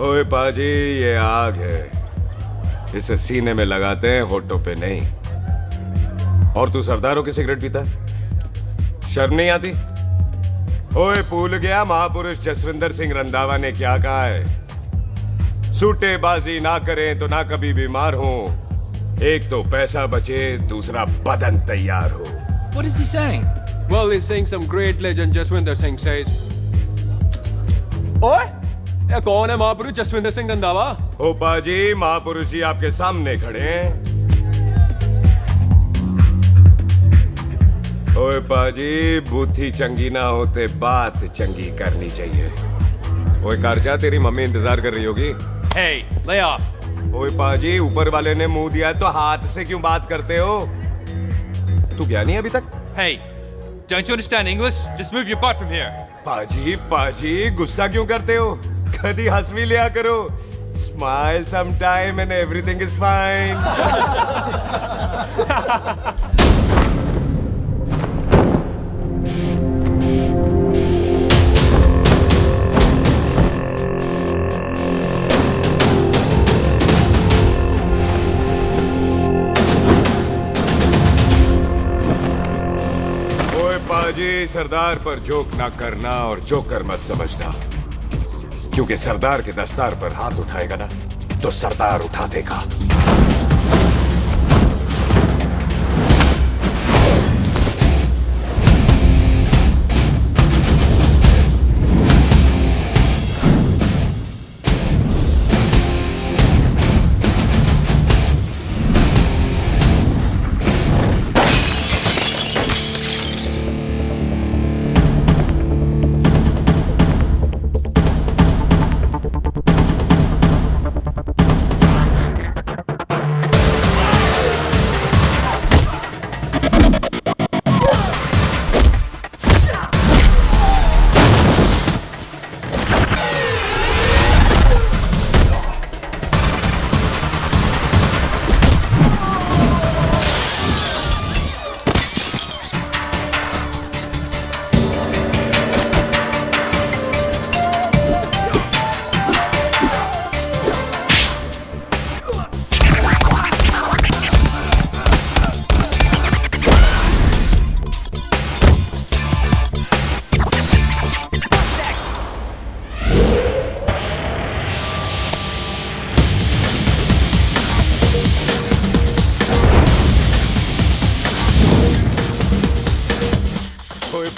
ओए पाजी, ये आग है, इसे सीने में लगाते हैं, होठों पे नहीं। और तू सरदारों की सिगरेट पीता है? शर्म नहीं आती? ओए भूल गया महापुरुष जसविंदर सिंह रंधावा ने क्या कहा है? सूटेबाजी ना करें तो ना कभी बीमार हो। एक तो पैसा बचे, दूसरा बदन तैयार हो। What is he saying? Well, he's saying some great legend Jaswinder Singh says. ओए, ये कौन है महापुरुष जसविंदर सिंह रंधावा? ओ पाजी, महापुरुष जी आपके सामने खड़े हैं। ओए पाजी, बुद्धि चंगी ना होते बात चंगी करनी चाहिए। ओए कारजा, तेरी मम्मी इंतजार कर रही होगी। Hey, lay off. ओए पाजी, ऊपर वाले ने मुंह दिया तो हाथ से क्यों बात करते हो? तू गया नहीं अभी तक? Hey, don't you understand English? Just move your butt from here. पाजी पाजी, गुस्सा क्यों करते हो? कभी हंस भी लिया करो। Smile sometime and everything is fine. पाजी, सरदार पर जोक ना करना और जोकर मत समझना, क्योंकि सरदार के दस्तार पर हाथ उठाएगा ना तो सरदार उठा देगा।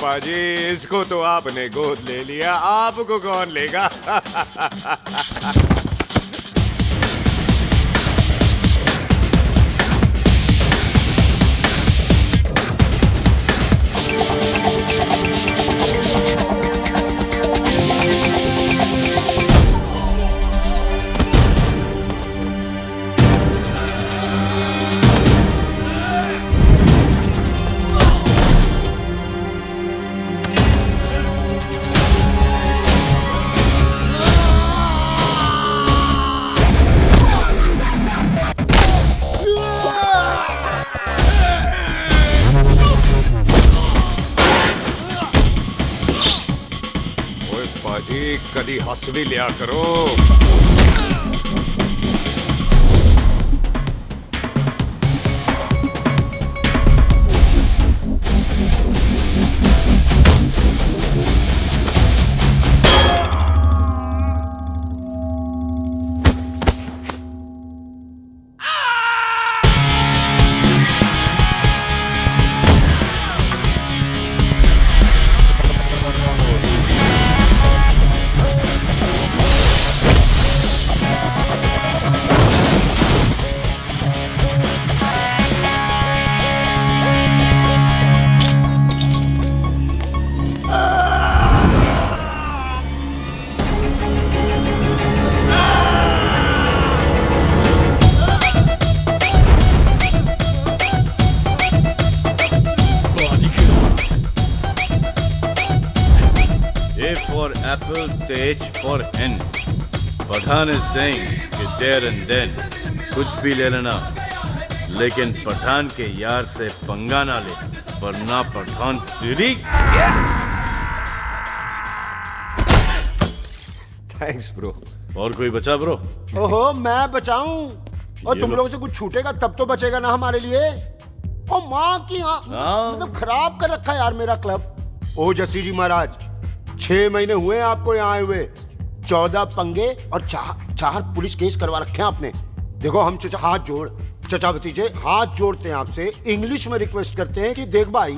पाजी, इसको तो आपने गोद ले लिया, आपको कौन लेगा? पाजी, कदी हंस भी लिया करो। for apple, the H for hen. Pathan is saying कि there and then कुछ भी ले लेना, लेकिन पठान के यार से पंगा ना ले, वरना पठान तेरी। Thanks, bro. और कोई बचा ब्रो? ओहो, मैं बचाऊं? और ये तुम लो। लोगों से कुछ छूटेगा तब तो बचेगा ना हमारे लिए। ओ माँ की हाँ। मतलब खराब कर रखा है यार मेरा क्लब। ओ जसी जी महाराज, 6 महीने हुए हैं आपको यहाँ आए हुए, 14 पंगे और 4 पुलिस केस करवा रखे हैं आपने। देखो हम चचा हाथ जोड़, चचा भतीजे हाथ जोड़ते हैं आपसे, इंग्लिश में रिक्वेस्ट करते हैं कि देख भाई,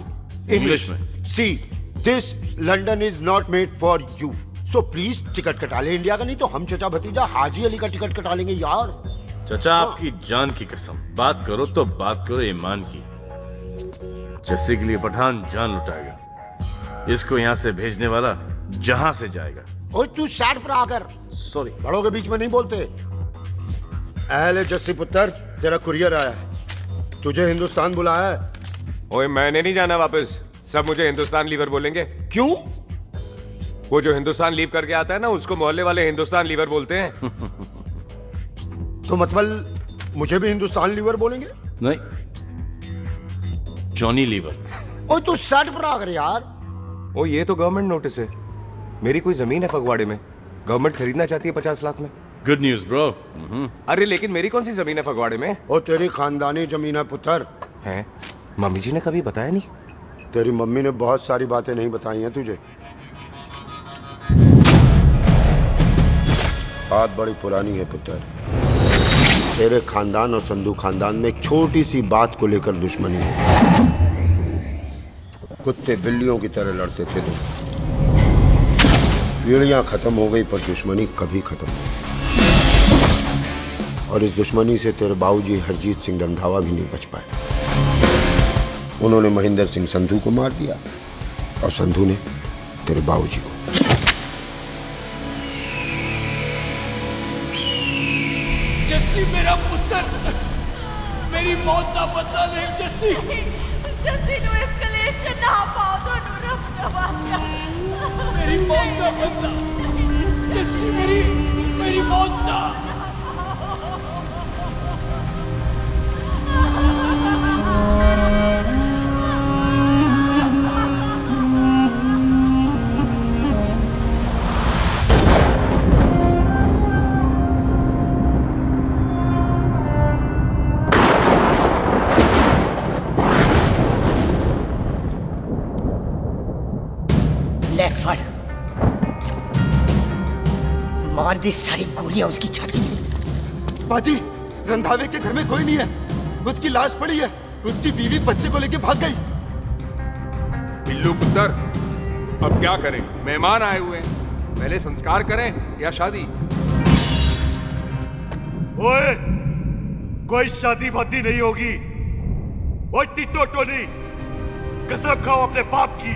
इंग्लिश में? See this London is not made for you, so please ticket कटा ले इंडिया का, नहीं तो हम चचा भतीजा हाजी अली का टिकट कटा लेंगे यार। चाचा आपकी जान की कसम, बात करो तो बात करो ईमान की। जस्सी के लिए पठान जान लुटाएगा, इसको यहाँ से भेजने वाला जहां से जाएगा। ओए तू साइड पर आकर, सॉरी। बड़ों के बीच में नहीं बोलते। अहले जस्सी पुत्र, तेरा कुरियर आया है, तुझे हिंदुस्तान बुलाया है। ओए मैंने नहीं जाना वापस, सब मुझे हिंदुस्तान लीवर बोलेंगे। क्यों? वो जो हिंदुस्तान लीव करके आता है ना, उसको मोहल्ले वाले हिंदुस्तान लीवर बोलते हैं। तो मतलब मुझे भी हिंदुस्तान लीवर बोलेंगे? नहीं, जॉनी लीवर। ओए तू साइड पर आकर यार। ओ ये तो गवर्नमेंट नोटिस है, मेरी कोई जमीन है फगवाड़े में, गवर्नमेंट खरीदना चाहती है 50 लाख में। Good news bro. अरे लेकिन मेरी कौन सी जमीन है फगवाड़े में? ओ तेरी खानदानी जमीन है पुत्र। है? मम्मी जी ने कभी बताया नहीं? तेरी मम्मी ने बहुत सारी बातें नहीं बताई हैं तुझे। बात बड़ी पुरानी है पुत्र, तेरे खानदान और संधू खानदान में एक छोटी सी बात को लेकर दुश्मनी है। कुत्ते बिल्लियों की तरह लड़ते थे तुम, पीढ़ियां खत्म हो गई पर दुश्मनी कभी खत्म नहीं। और इस दुश्मनी से तेरे बाबूजी हरजीत सिंह रंधावा भी नहीं बच पाए। उन्होंने महेंद्र सिंह संधू को मार दिया और संधू ने तेरे बाबूजी को। जस्सी मेरा पुत्र, मेरी मौत का बदला नहीं जस्सी। जस्सी ਨੂੰ ਇਸ ਕਲੇਸ਼ ਚ ਨਾ ਪਾਓ, ਤੁਹਾਨੂੰ ਰੱਬ ਦਾ ਵਾਸਤਾ। मेरी मौत का बदला जस्सी, मेरी मौत का। ले फड़, मार दी सारी गोलियां उसकी छाती में। बाजी, रंधावे के घर में कोई नहीं है, उसकी लाश पड़ी है, उसकी बीवी बच्चे को लेके भाग गई। बिल्लू पुत्र, अब क्या करें? मेहमान आए हुए हैं, पहले संस्कार करें या शादी? ओए, कोई शादी वादी नहीं होगी। ओए टिट्टो टोनी, कसम खाओ अपने बाप की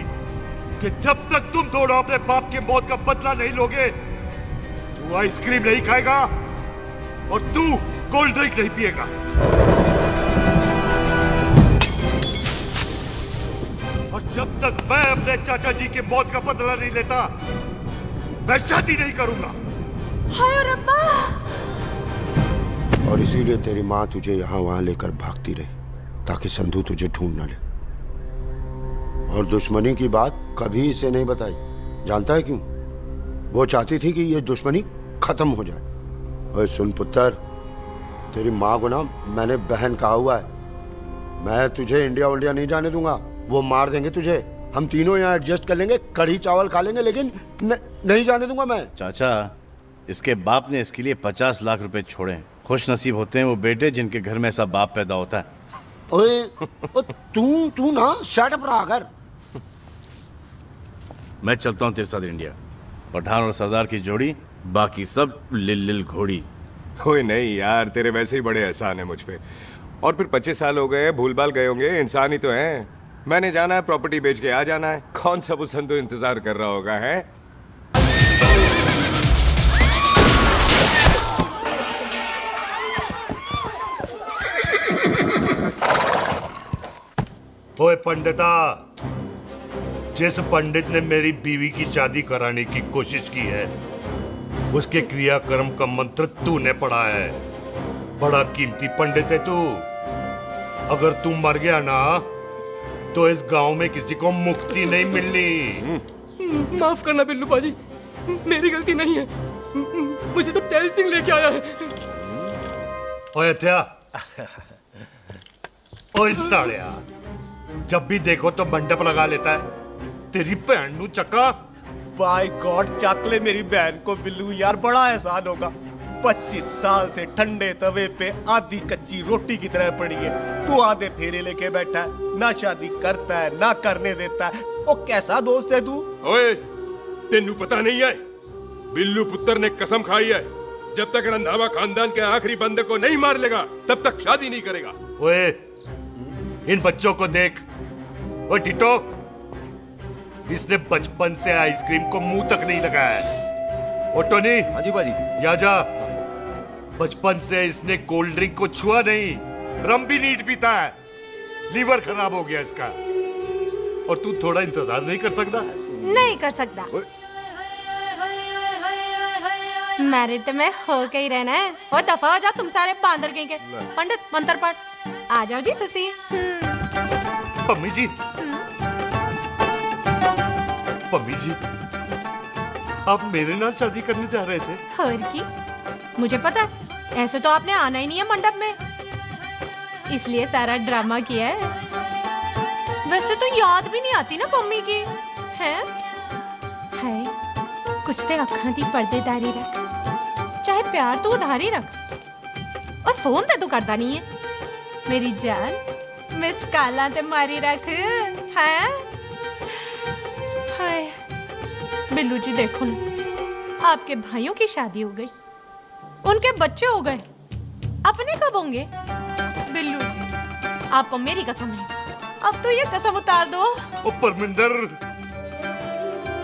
कि जब तक तुम दोनों अपने बाप की मौत का बदला नहीं लोगे, तू आइसक्रीम नहीं खाएगा और तू कोल्ड ड्रिंक नहीं पिएगा। और जब तक मैं अपने चाचा जी की मौत का बदला नहीं लेता, मैं शादी नहीं करूंगा। ਹਾਏ ਰੱਬਾ। और इसीलिए तेरी माँ तुझे यहाँ वहां लेकर भागती रही ताकि संधू तुझे ढूंढ न ले। और दुश्मनी की बात कभी इसे नहीं बताई, जानता है क्यों? वो चाहती थी कि ये दुश्मनी खत्म हो जाए। और सुन पुत्र, तेरी माँ को ना मैंने बहन कहा हुआ है, मैं तुझे इंडिया इंडिया नहीं जाने दूंगा। वो मार देंगे तुझे, हम तीनों यहाँ एडजस्ट कर लेंगे, कढ़ी चावल खा लेंगे, लेकिन नहीं जाने दूंगा मैं। चाचा, इसके बाप ने इसके लिए 50 लाख रुपए छोड़े हैं। खुश नसीब होते हैं वो बेटे जिनके घर में ऐसा बाप पैदा होता है। ओए, तू ना शर्ट पर आकर। मैं चलता हूँ तेरे साथ इंडिया। पठान और सरदार की जोड़ी, बाकी सब लिल घोड़ी। ओए नहीं यार, तेरे वैसे ही बड़े एहसान है मुझ पे। और फिर 25 साल हो गए, भूल भाल गए होंगे, इंसान ही तो हैं। मैंने जाना है, प्रॉपर्टी बेच के आ जाना है। कौन सा वो संधू इंतजार कर रहा होगा है? ओए पंडिता, जिस पंडित ने मेरी बीवी की शादी कराने की कोशिश की है, उसके क्रियाक्रम का मंत्र तूने पढ़ा है। बड़ा कीमती पंडित है तू। अगर तू मर गया ना, तो इस गांव में किसी को मुक्ति नहीं मिलनी। माफ करना बिल्लू बाजी, मेरी गलती नहीं है। मुझे तो टहल सिंह लेके आया है। ओए हत्या, ओए सालिया, जब भी देखो तो मंडप लगा लेता है। तेरी भैन नू चक्का। बाय गॉड, चक ले मेरी बहन को बिल्लू यार, बड़ा एहसान होगा। 25 साल से ठंडे तवे पे आधी कच्ची रोटी की तरह पड़ी है। तू आधे फेरे लेके बैठा है, ना शादी करता है ना करने देता है। ओ कैसा दोस्त है तू? ओए, तेनू पता नहीं है, बिल्लू पुत्र ने कसम खाई है, जब तक रंधावा खानदान के आखिरी बंदे को नहीं मार लेगा तब तक शादी नहीं करेगा। ओए, इन बच्चों को देख। ओए टिटो, इसने बचपन से आइसक्रीम को मुंह तक नहीं लगाया है। ओ टोनी। हाँ जी बाजी। या जा, बचपन से इसने कोल्ड ड्रिंक को छुआ नहीं, रम भी नीट पीता है। लीवर खराब हो गया इसका। और तू थोड़ा इंतजार नहीं कर सकता? नहीं कर सकता। मैरिड में हो के ही रहना है। और दफा हो जाओ तुम सारे बांदर कहीं के। पंडित मंत्र पढ़। आ जाओ जी तुसी। पम्मी जी, पम्मी जी, आप मेरे नाल शादी करने जा रहे थे? और की मुझे पता है, ऐसे तो आपने आना ही नहीं है मंडप में, इसलिए सारा ड्रामा किया है। वैसे तो याद भी नहीं आती ना पम्मी की है। कुछ ते अखां दी पर्देदारी रख, चाहे प्यार तो उधारी रख, और फोन ते तू करता नहीं है। मेरी जान मिस्ड काला ते मारी रख है। हाय बिल्लू जी, देखो ना, आपके भाइयों की शादी हो गई, उनके बच्चे हो गए, अपने कब होंगे? बिल्लू आपको मेरी कसम है, अब तो ये कसम उतार दो। ओ परमिंदर,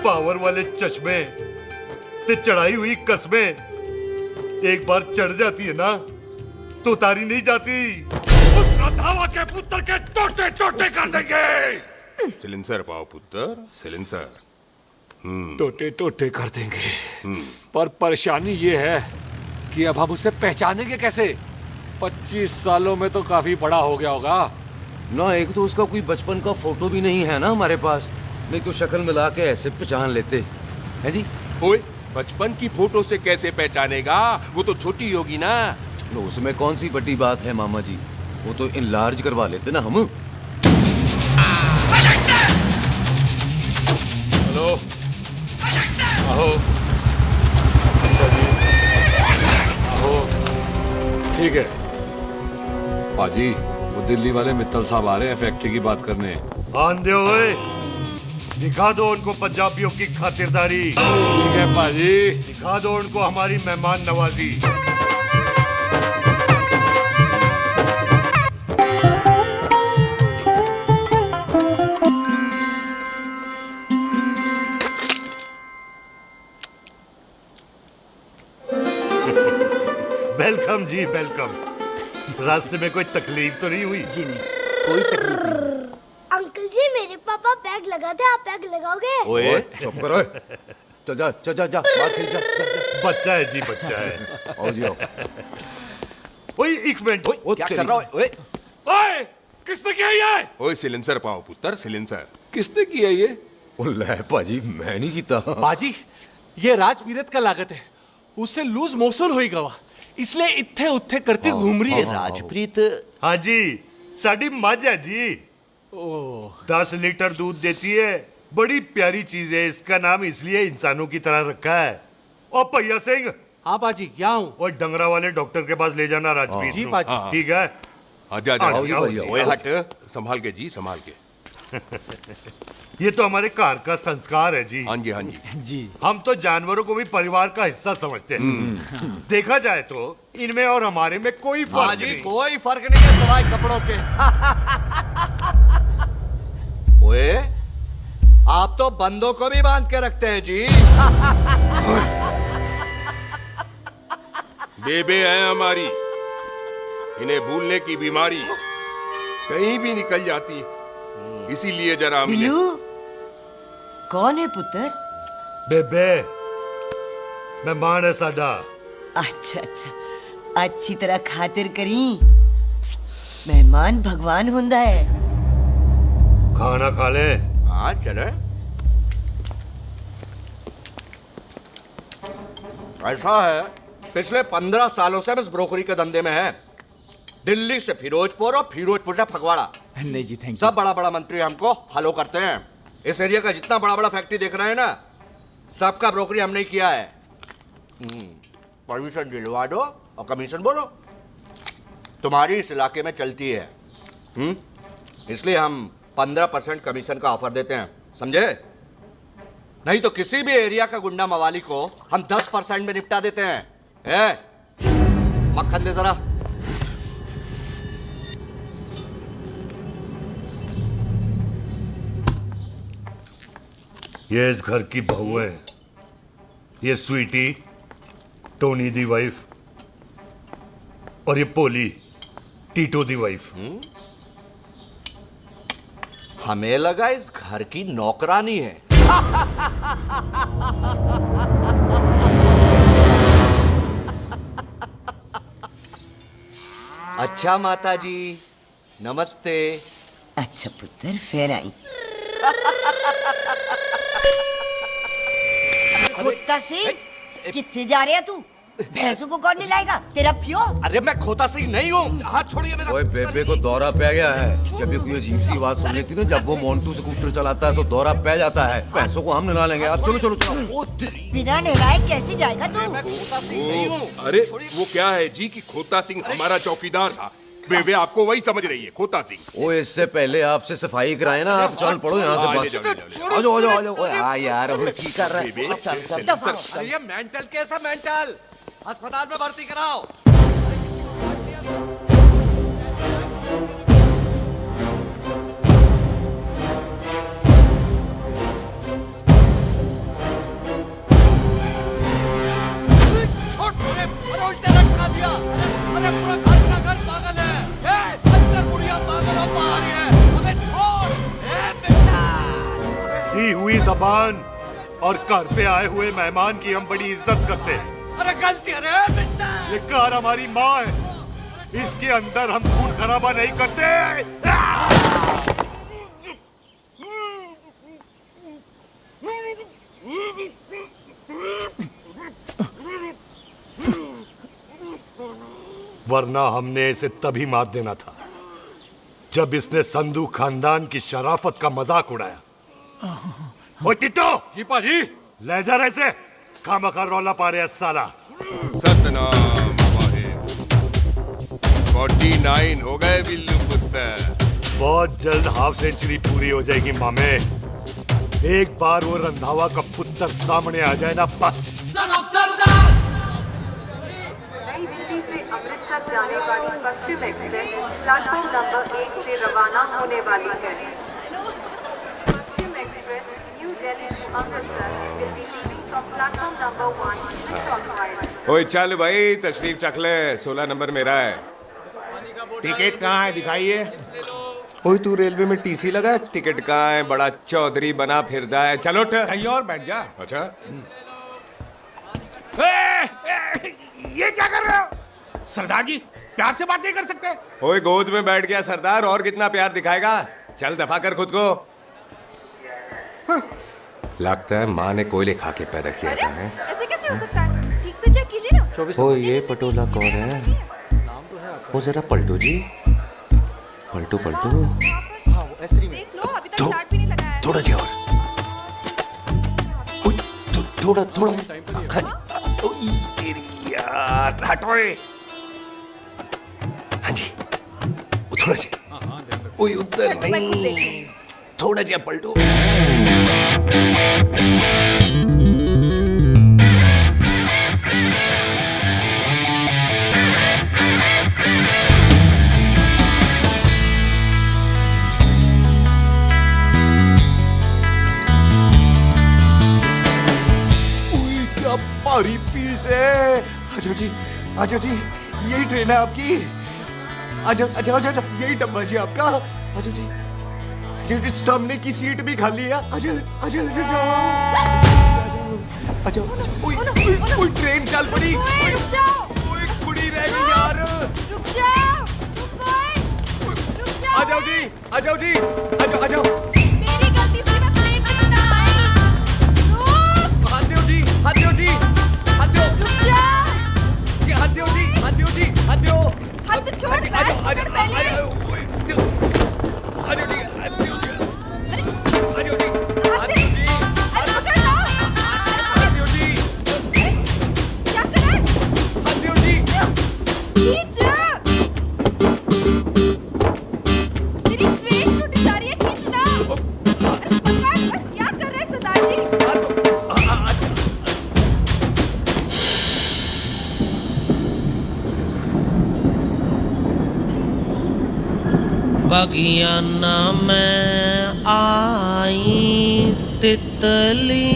पावर वाले चश्मे ते चढ़ाई हुई कस्में एक बार चढ़ जाती है ना तो उतारी नहीं जाती। उस रंधावा के पुत्र के टोटे टोटे कर देंगे। सिलेंसर पाओ पुत्र, सिलेंसर। टोटे टोटे कर देंगे, पर परेशानी ये है कि अब हम उसे पहचानेंगे कैसे? 25 सालों में तो काफी बड़ा हो गया होगा ना। एक तो उसका कोई बचपन का फोटो भी नहीं है ना हमारे पास, नहीं तो शक्ल मिला के ऐसे पहचान लेते हैं जी। ओए, बचपन की फोटो से कैसे पहचानेगा? वो तो छोटी होगी ना। लो, उसमें कौन सी बड़ी बात है मामा जी, वो तो इनलार्ज करवा लेते ना हम। हेलो, आहो। आहो, ठीक है बाजी, वो दिल्ली वाले मित्तल साहब आ रहे हैं फैक्ट्री की बात करने। आंधे होए, दिखा दो उनको पंजाबियों की खातिरदारी। ठीक है बाजी, दिखा दो उनको हमारी मेहमान नवाजी। वेलकम जी, वेलकम। रास्ते में कोई तकलीफ तो नहीं हुई? जी नहीं, कोई तकलीफ नहीं। अंकल जी, मेरे पापा पैग लगाते, आप पैग लगाओगे? ओए चुप करो। चल जा चल जा जा, बाहर खेल जा, जा, जा। बच्चा है जी, बच्चा है। आओ जी आओ। ओए एक मिनट। क्या कर रहा है? ओए ओए, किसने किया ये? ओए सिलेंसर पाओ पुत्र, सिलेंसर। किसने किया ये? ले पाजी, मैं नहीं कीता। बाजी, ये राजवीरत का लागत है, उससे लूज मोशन होई गवा, इसलिए इत्थे उत्थे करती घूम रही है। राजप्रीत। हाँ जी, साडी मझ है जी। 10 लीटर दूध देती है, बड़ी प्यारी चीज है। इसका नाम इसलिए इंसानों की तरह रखा है। और भैया सिंह। हाँ बाजी, यहाँ हूँ। और डंगरा वाले डॉक्टर के पास ले जाना राजवीर जी को। बाजी। ठीक है। आजा आओ आजा। जी, आओ जी। ओए हट, संभाल के जी, संभाल के। ये तो हमारे घर का संस्कार है जी। हाँ जी, हाँ जी। जी, हम तो जानवरों को भी परिवार का हिस्सा समझते हैं। देखा जाए तो इनमें और हमारे में कोई फर्क नहीं। कोई फर्क नहीं है सवाई कपड़ों के। ओए, आप तो बंदों को भी बांध के रखते हैं जी। बेबे है हमारी, इन्हें भूलने की बीमारी कहीं भी निकल जाती है, इसीलिए जरा मिले। बिल्लू, कौन है पुत्र? बेबे मेहमान है साडा। अच्छा अच्छा, अच्छी तरह खातिर करी। मेहमान भगवान हुंदा है। खाना खा ले। हाँ चले। ऐसा है पिछले 15 सालों से हम इस ब्रोकरी के धंधे में हैं। दिल्ली से फिरोजपुर और फिरोजपुर से फगवाड़ा। नहीं जी, थैंक सब बड़ा बड़ा मंत्री हमको फॉलो करते हैं। इस एरिया का जितना बड़ा बड़ा फैक्ट्री देख रहे हैं ना, सबका ब्रोकरी हमने ही किया है। परमिशन दिलवा दो और कमीशन बोलो। तुम्हारी इस इलाके में चलती है, इसलिए हम 15% कमीशन का ऑफर देते हैं, समझे? नहीं तो किसी भी एरिया का गुंडा मवाली को हम 10% में निपटा देते हैं। मक्खन दे जरा। ये इस घर की बहू है, ये स्वीटी, टोनी दी वाइफ, और ये पोली, टीटो दी वाइफ। हमें लगा इस घर की नौकरानी है। अच्छा माता जी, नमस्ते। अच्छा पुत्र, फिर आई। कुत्ता सिंह, कितने जा रहे है तू? भैंसों को कौन मिलाएगा? तेरा पियो? अरे मैं खोता सिंह नहीं हूँ, हाथ छोड़िए मेरा। ओए बेबे को दौरा पै गया है। जब भी कोई अजीब सी आवाज सुन लेती ना, जब वो मोन्टू स्कूटर चलाता है तो दौरा पै जाता है। पैसों को हम निकाल लेंगे। आप चलो चलो चलो। बिना नहलाए कैसे जाएगा तू? खोता सिंह नहीं हूँ। अरे वो क्या है जी कि खोता सिंह हमारा चौकीदार था। बेबे आपको वही समझ रही है, खोता सिंह। ओ इससे पहले आपसे सफाई कराए ना, आप चल पड़ो यहाँ से बस। आ जाओ आ जाओ आ जाओ। ओए आ यार, अब की कर रहा है? चल चल। अरे ये मेंटल कैसा मेंटल? अस्पताल में भर्ती कराओ। दी हुई जबान और घर पे आए हुए मेहमान की हम बड़ी इज्जत करते हैं। अरे गलती है ये कार हमारी माँ है, इसके अंदर हम खून खराबा नहीं करते। वरना हमने इसे तभी मार देना था जब इसने संधू खानदान की शराफत का मजाक उड़ाया। ओ टिट्टो, जी पाजी। ले जा रहे से, खामखा रौला पा रहे साला। सतनाम वाहिद। 49 हो गए बिल्लू पुत्र। बहुत जल्द हाफ सेंचुरी पूरी हो जाएगी मामे। एक बार वो रंधावा का पुत्र सामने आ जाए ना, बस। नई दिल्ली से अमृतसर जाने वाली पश्चिम एक्सप्रेस प्लेटफॉर्म नंबर 1 से रवाना होने वाली है। Paschim express New Delhi to Amritsar will be leaving from platform number 1 clockwise। ओए चल भाई, तशरीफ चख ले। 16 नंबर मेरा है। टिकट कहाँ है? दिखाइए। ओए तू रेलवे में टीसी लगा, टिकट कहाँ है? बड़ा चौधरी बना फिरता है। चलो उठ। कहीं और बैठ जा। अच्छा ये क्या कर रहे हो? सरदार जी, प्यार से बात नहीं कर सकते? ओए गोद में बैठ गया सरदार, और कितना प्यार दिखाएगा? चल दफा कर खुद को। लगता है माँ ने कोयले खा के पैदा किया था। ऐसे कैसे हो सकता है? ठीक से चेक कीजिए ना। ओ ये पटोला कौन है? वो जरा पलटू जी, पलटू पलटू। देख लो, अभी तक चार्ट भी नहीं लगा है। थोड़ा जी और। थोड़ा थोड़ा। तेरी यार, हटो रे। हाँ जी, थोड़ा जी। ओए उधर नहीं, थोड़ा जी पलटू। भारी पीस है। आजो जी, आजो जी, यही ट्रेन है आपकी। आजो आजो आजो, यही डब्बा जी आपका। आजो जी, ये सामने की सीट भी खाली है। आजो आजो आजो। ओए ट्रेन चल पड़ी। रुक जाओ। ओए कुड़ी रह गई यार। रुक जाओ। रुक जाओ। आ जाओ जी, आ जाओ जी, आ जाओ आ जाओ। मेरी गलती से मैं प्लेन पे ना आई। हाथ दो जी, हाथ दो जी, हाथ दो। रुक जाओ। तो छोड़ बैग पकड़ पहले। क्या कर रहा है? खींच! मेरी ट्रेन छूटी जा रही है, खींचना। अरे पकड़, क्या कर रहे हैं सरदार जी? बगियाना में आई तितली,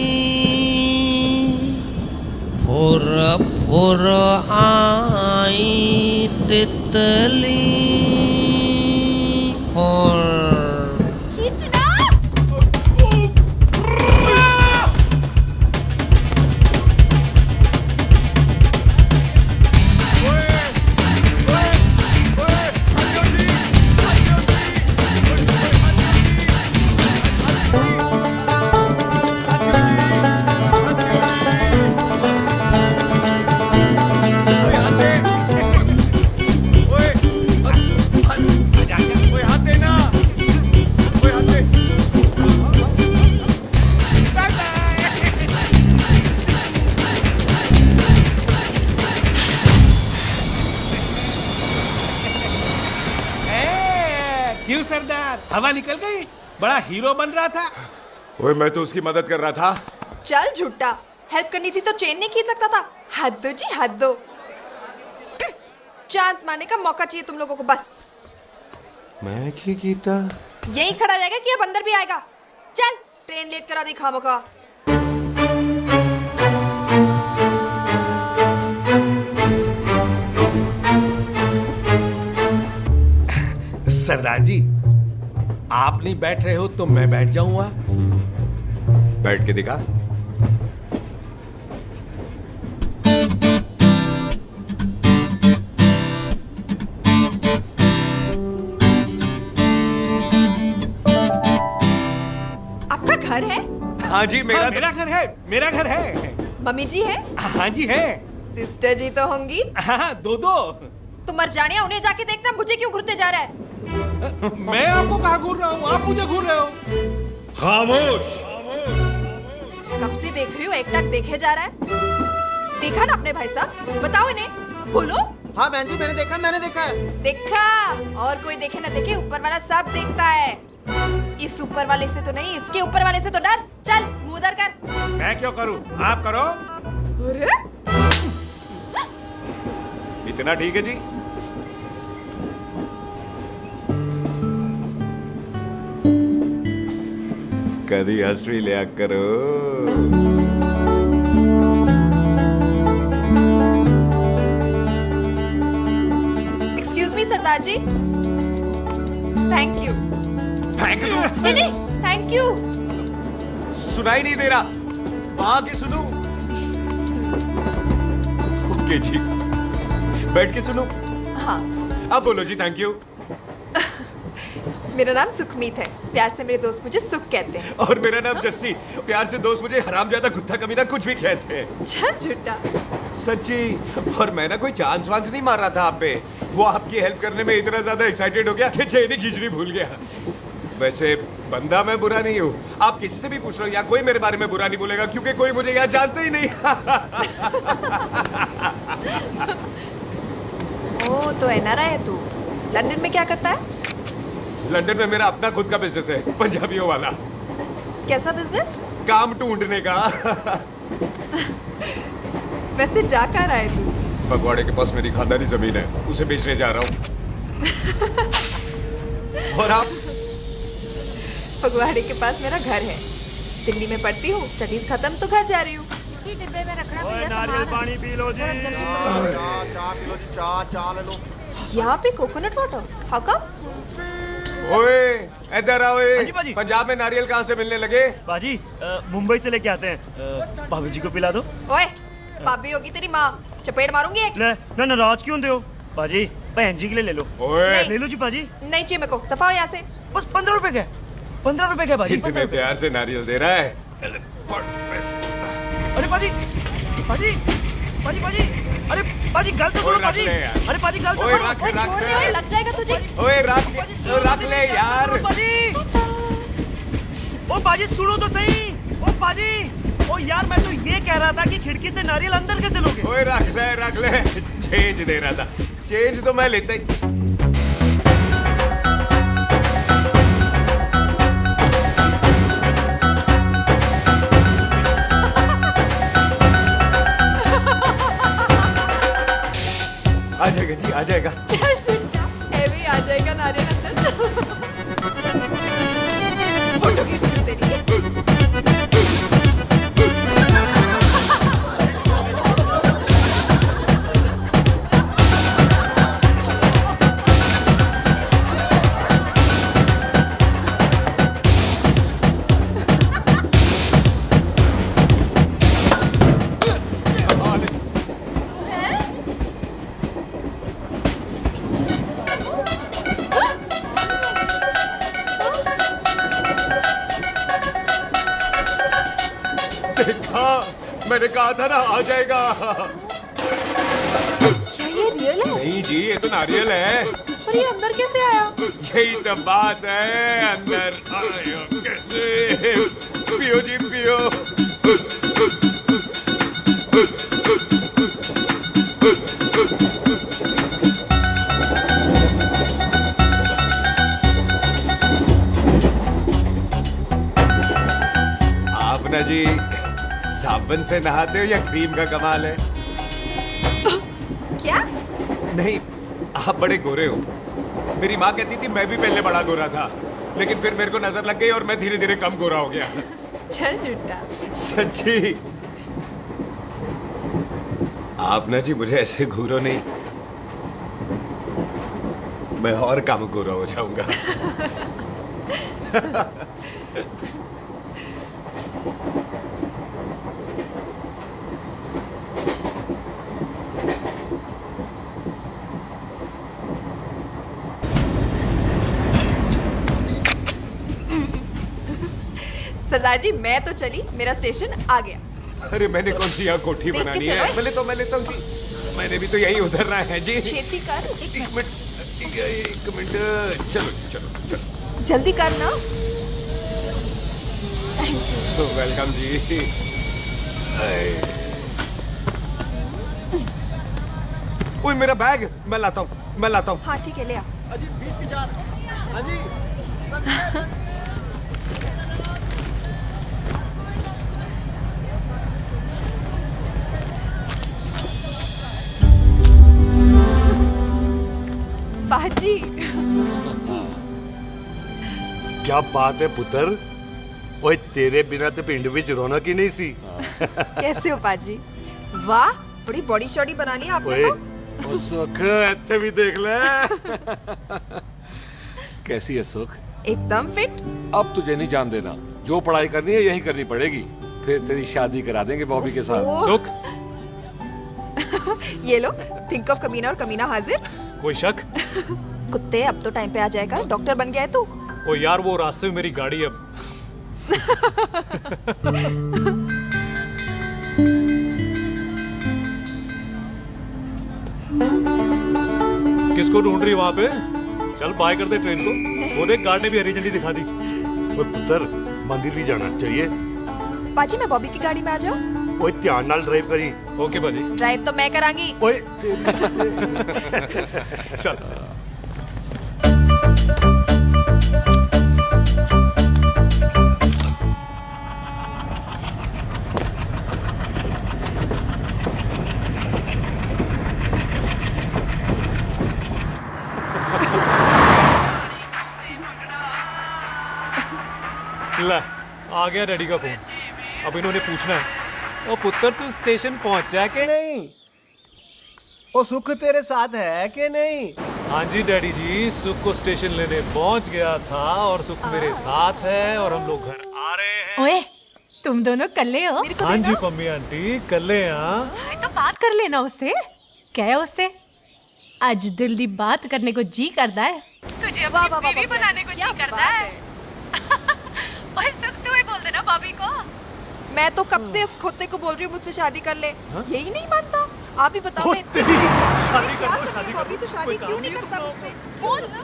फुर फुर आई तितली, फुर। खींचना। क्यों सरदार, हवा निकल गई? बड़ा हीरो बन रहा था। ओए मैं तो उसकी मदद कर रहा था। चल झूठा, हेल्प करनी थी तो चेन नहीं खींच सकता था। हद दो जी, हद दो। चांस मारने का मौका चाहिए तुम लोगों को बस। मैं क्या कीता? यही खड़ा रहेगा कि अब अंदर भी आएगा? चल, ट्रेन लेट करा दी खामोखा। सरदार जी, आप नहीं बैठ रहे हो तो मैं बैठ जाऊंगा। बैठ के दिखा। आपका घर है? हाँ जी, मेरा घर है, मेरा घर है। मम्मी जी है? हाँ जी है। सिस्टर जी तो होंगी? हाँ, दो। तुम मर जाने, उन्हें जाके देखना मुझे क्यों घूरते जा रहा है। मैं आपको कहाँ घूर रहा हूँ, आप मुझे घूर रहे हो। खामोश। कब से देख रही हूँ, एकटक देखे जा रहा है। देखा ना अपने भाई साहब, बताओ इन्हें, बोलो। हाँ बहन जी, मैंने देखा है। देखा? और कोई देखे ना देखे, ऊपर वाला सब देखता है। इस ऊपर वाले से तो नहीं, इसके ऊपर वाले से तो डर। चल मुंह उधर कर। मैं क्यों करूँ, आप करो। अरे इतना ठीक है जी? कभी हंस भी लिया करो। एक्सक्यूज मी सरदार जी। Thank you. Thank you? नहीं, थैंक यू। सुनाई नहीं दे रहा, वहां के सुनूं? ओके जी, बैठ के सुनूं? हाँ। अब बोलो जी थैंक यू। मेरा नाम सुखमीत है, प्यार से मेरे दोस्त मुझे सुख कहते हैं। और मेरा नाम जस्सी, प्यार से दोस्त मुझे हरामजादा, कुत्ता कमीना कुछ भी कहते हैं। चल झूठा। सच्ची। और मैं ना कोई चांस वांस नहीं मार रहा था आप पे, वो आपकी हेल्प करने में इतना ज्यादा एक्साइटेड हो गया कि चेन ही खींचनी भूल गया। वैसे बंदा मैं बुरा नहीं हूँ, आप किसी से भी पूछ लो, यहाँ कोई मेरे बारे में बुरा नहीं बोलेगा क्योंकि कोई मुझे यहाँ जानता ही नहीं। ओ तो एनआरआई है तू। लंदन में क्या करता है? लंदन में मेरा अपना खुद का बिजनेस है, पंजाबियों वाला। कैसा बिजनेस? काम ढूंढने का। वैसे जा कहाँ रहा है तू? फगवाड़े के पास मेरी खानदानी जमीन है, उसे बेचने जा रहा हूँ। और आप? फगवाड़े के पास मेरा घर है, दिल्ली में पढ़ती हूँ, स्टडीज खत्म तो घर जा रही हूँ। इसी डिब्बे में रखना नारियल पानी पी लो जी। चाय पी लो जी, चाय ले लो। यहाँ पे कोकोनट वाटर? How come? ओए इधर आओ। हाजी बाजी। पंजाब में नारियल कहाँ से मिलने लगे? बाजी मुंबई से लेके आते हैं, भाभी जी को पिला दो। ओए भाभी होगी तेरी माँ, चपेट मारूंगी एक। ले ना नाराज क्यों दे हो बाजी, बहन जी के लिए ले लो। ओए नहीं। ले लो जी बाजी। नहीं चाहिए मेरे को, दफा हो यहाँ से। बस 15 रुपए का, 15 रुपए का बाजी। इतने प्यार से नारियल दे रहा है। अरे बाजी, बाजी, बाजी, बाजी, अरे पाजी गलत ओए, सुनो रख पाजी। ले यार। अरे पाजी गलत ओए, सुनो। रख, ओए, रख, छोड़ दे, रख। ओए, लग जाएगा तुझे। ओए रख ले यार। पाजी ओ पाजी सुनो तो सही। ओ पाजी ओ यार मैं तो ये कह रहा था कि खिड़की से नारियल अंदर कैसे लोगे? ओए रख ले चेंज दे रहा था। चेंज तो मैं लेता ही। आ जाएगा जी आ जाएगा। चल चिंटा एवी आ जाएगा नारियल अंदर। फोटो खींचनी तेरी। देखा मैंने कहा था ना आ जाएगा। क्या ये रियल है? नहीं जी ये तो नारियल है। और ये अंदर कैसे आया? यही तो बात है अंदर आया कैसे। पियो जी पियो। आप ना जी साबुन से नहाते हो या क्रीम का कमाल है? क्या? नहीं आप बड़े गोरे हो। मेरी माँ कहती थी मैं भी पहले बड़ा गोरा था लेकिन फिर मेरे को नजर लग गई और मैं धीरे धीरे कम गोरा हो गया। चल झूठा। सच्ची आप ना जी मुझे ऐसे घूरो नहीं। मैं और कम गोरा हो जाऊंगा। सरदार जी मैं तो चली, मेरा स्टेशन आ गया। अरे मैंने कौन सी यहाँ कोठी देख के बनानी चलो। है? मैं लेता हूँ जी। मैंने भी तो यही उतरना है जी। छेती कर। एक मिनट चलो चलो चलो। जल्दी कर ना। वेलकम जी। ओए मेरा बैग मैं लाता हूँ। हाँ ठीक है ले आ। अजी 20 के 4। अजी बाजी क्या बात है पुत्र। ओए तेरे बिना तो पिंड विच रौनक ही नहीं सी। कैसे हो पाजी? वाह बड़ी बॉडी शॉडी बना ली आपने ओए तो। ओ सुख इत्थे भी देख ले। कैसी है सुख? एकदम फिट। अब तुझे नहीं जान देना, जो पढ़ाई करनी है यही करनी पड़ेगी। फिर तेरी शादी करा देंगे बॉबी के साथ। ओह। सुख ये लो थिंक ऑफ कमीना और कमीना हाजिर। कोई शक? कुत्ते अब तो टाइम पे आ जाएगा। डॉक्टर बन गया है तू। ओ यार वो रास्ते में मेरी गाड़ी अब। किसको ढूंढ रही है वहां पे? चल बाय कर दे ट्रेन को। वो देख गार्ड ने भी हरी झंडी दिखा दी। ओए पुत्र मंदिर भी जाना चाहिए। बाजी मैं बॉबी की गाड़ी में आ जाऊं? ओए ध्यान नाल ड्राइव करी। ओके बाजी। ड्राइव तो मैं करांगी। ओए चल। ले आ गया डैडी का फोन। अब इन्होंने पूछना है, ओ पुत्र तू स्टेशन पहुंचा के नहीं? ओ सुख तेरे साथ है कि नहीं? हाँ जी डैडी जी, सुख को स्टेशन लेने पहुंच गया था और सुख मेरे साथ है और हम लोग घर आ रहे हैं। ओए तुम दोनों कल्ले हो? हाँ जी पम्मी आंटी कल्ले। हाँ तो बात कर लेना उससे। क्या है उससे? आज दिल दी बात करने को जी करता है। तुझे अपनी बीवी बनाने को जी करता है। ओए सुख तू ही बोल देना भाभी को। मैं तो कब से इस खोते को बोल रही हूँ मुझसे शादी कर ले। यही नहीं मानता। आप ही बताओ मैं शादी कर लो, शादी कर अभी तो शादी क्यों नहीं करता मुझसे बोल ना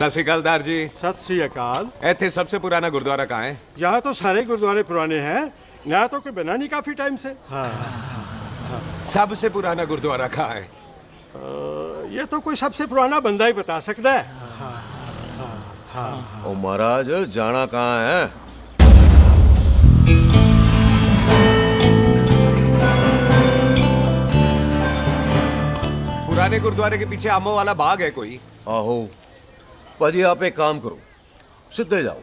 सत श्री अकाल दार जी। सत श्री अकाल। ਇੱਥੇ सबसे पुराना गुरुद्वारा कहाँ है? यहाँ तो सारे गुरुद्वारे पुराने हैं, नया तो कोई बना नहीं काफी टाइम से। सबसे पुराना गुरुद्वारा कहाँ है? ये तो कोई सबसे पुराना बंदा ही बता सकता है। ओ महाराज जाना कहाँ है? पुराने गुरुद्वारे के पीछे आमों वाला बाग है कोई? आहो भाजी आप एक काम करो, सीधे जाओ,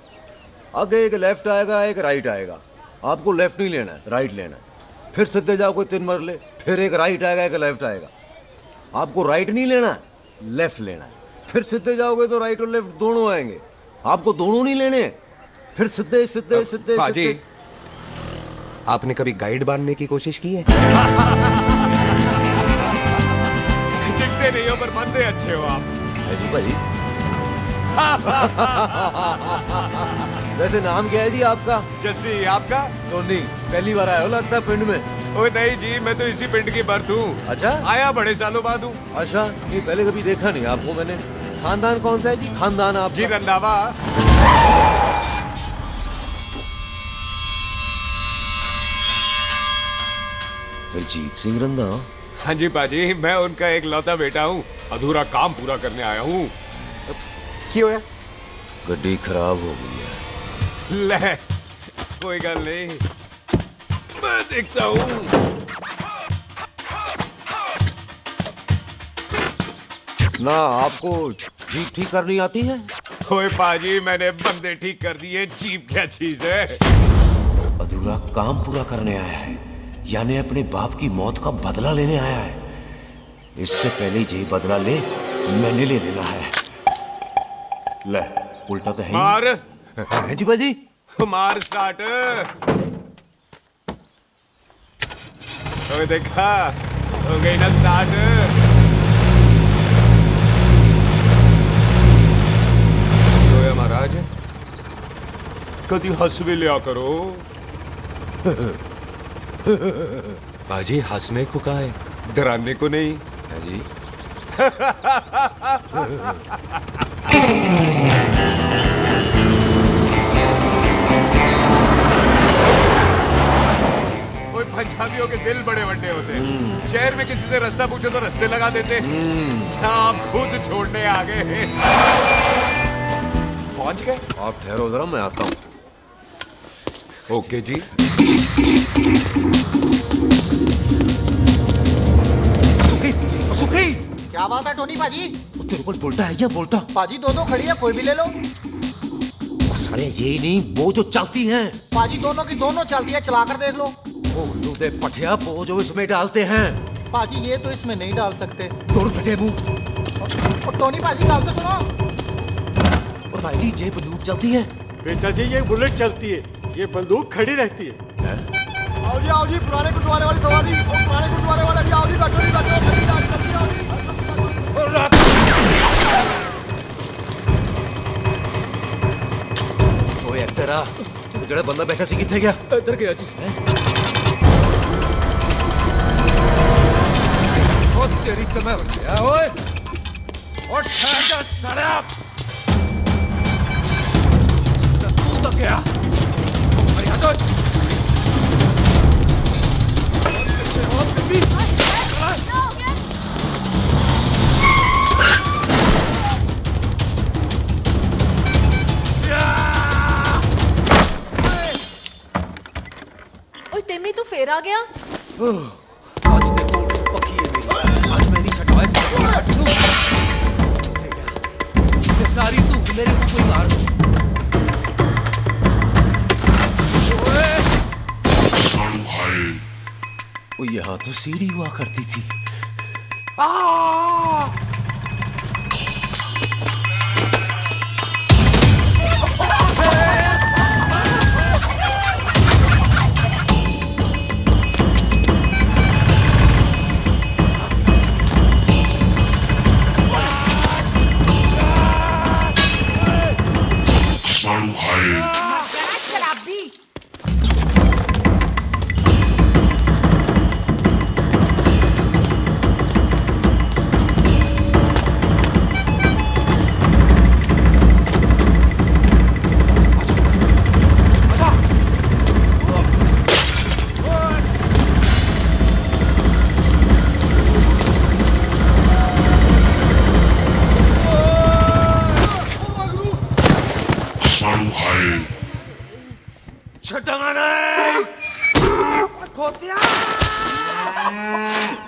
आगे एक लेफ्ट आएगा एक राइट आएगा, आपको लेफ्ट नहीं लेना है राइट लेना है, फिर सीधे जाओ कोई 3 मरले, फिर एक राइट आएगा एक लेफ्ट आएगा, आपको राइट नहीं लेना है लेफ्ट लेना है, फिर सीधे जाओगे तो राइट और लेफ्ट दोनों आएंगे, आपको दोनों नहीं लेने, फिर सीधे सीधे सीधे बाजी, आपने कभी गाइड बांधने की कोशिश की है? दिखते नहीं हो पर बंदे अच्छे हो आप। जी भाजी वैसे नाम क्या है जी आपका? जस्सी, आपका? टोनी। पहली बार आया हो लगता है पिंड में। ओए नहीं जी, मैं तो इसी पिंड की बर्थ हूँ। अच्छा, आया बड़े सालों बाद हूँ। अच्छा, ये पहले कभी देखा नहीं आपको मैंने। खानदान कौन सा है जी? खानदान आप? जी रंधावा। जीत सिंह रंधावा? हाँ जी पाजी, मैं उनका एक लौता बेटा हूँ, अधूरा काम पूरा करने आया हूँ। क्यों है? गड्डी खराब हो गई है। ले, कोई गल नहीं, मैं देखता हूँ। ना आपको जीप ठीक करनी आती है? ओए पाजी, मैंने बंदे ठीक कर दिए, जीप क्या चीज है? अधूरा काम पूरा करने आया है, यानी अपने बाप की मौत का बदला लेने आया है। इससे पहले ये बदला ले, मैंने ले लेना है। ले, उल्टा तो है मार। है जी बाजी? मार स्टार्ट। ओए देखा, हो गई ना स्टार्ट। तो महाराज कभी हंस भी लिया करो। बाजी हंसने को कहा है, डराने को नहीं है जी। कोई पंजाबियों के दिल बड़े बड़े होते हैं। शहर में किसी से रास्ता पूछो तो रास्ते लगा देते। आप खुद छोड़ने आ गए। पहुंच गए? आप ठहरो जरा, मैं आता हूँ। ओके जी। सुखी, सुखी। क्या बात है टोनी पाजी? तेरे को बोलता है या बोलता? पाजी दो खड़ी है, कोई भी ले लो। सारे ये नहीं, वो जो चलती हैं। पाजी दोनों की दोनों चलती है, चला कर देख लो। ओ लूदे पठिया, वो जो इसमें डालते हैं। पाजी ये तो इसमें नहीं डाल सकते। दूर बैठे मुंह। और टोनी पाजी गाल तो सुनो। और भाई जी ये बंदूक चलती है? बेटा जी ये बुलेट चलती है, ये बंदूक खड़ी रहती है। आओ जी पुराने गुरुद्वारे वाली सवारी, पुराने गुरुद्वारे वाले भी आओ जी, बैठो जी बैठो। ओए तेरा जड़ा बंदा बैठा सी किथे गया? इधर गया जी। ओ तेरी तो मैं गया ओए। और ठहर जा साला। तू तो क्या? अरे हटो। टिम्मी तू फिर आ गया? आज देखो पक्की है मेरी, आज मैं नहीं छटवाए। सारी तू मेरे को कोई मार दो। वो यहाँ तो सीढ़ी हुआ करती थी। शराबी।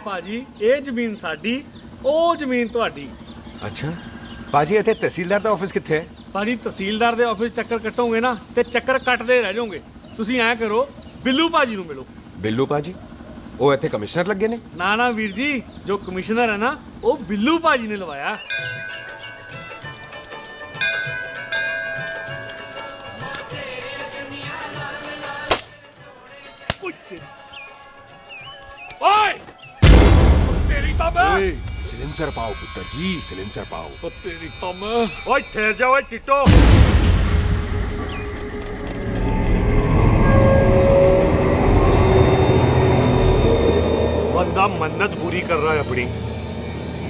ਭਾਜੀ ਇਹ ਜ਼ਮੀਨ ਸਾਡੀ, ਉਹ ਜ਼ਮੀਨ ਤੁਹਾਡੀ। ਅੱਛਾ ਭਾਜੀ ਇੱਥੇ ਤਹਿਸੀਲਦਾਰ ਦਾ ਆਫਿਸ ਕਿੱਥੇ ਹੈ? ਭਾਜੀ ਤਹਿਸੀਲਦਾਰ ਦੇ ਆਫਿਸ ਚੱਕਰ ਕੱਟੋਗੇ ਨਾ ਤੇ ਚੱਕਰ ਕੱਟਦੇ ਰਹਿ ਜਾਓਗੇ। ਤੁਸੀਂ ਐਂ ਕਰੋ, ਬਿੱਲੂ ਭਾਜੀ ਨੂੰ ਮਿਲੋ। ਬਿੱਲੂ ਭਾਜੀ ਉਹ ਇੱਥੇ ਕਮਿਸ਼ਨਰ ਲੱਗੇ ਨੇ? ਨਾ ਨਾ ਵੀਰ ਜੀ, ਜੋ ਕਮਿਸ਼ਨਰ ਹੈ ਨਾ ਉਹ ਬਿੱਲੂ ਭਾਜੀ ਨੇ ਲਵਾਇਆ। ओए तेरी तब सिलेंसर पाओ पुत्र जी, सिलेंसर पाओ। तेरी तब ओए ठहर जाओ, ओए टिट्टो। बंदा मन्नत पूरी कर रहा है अपनी,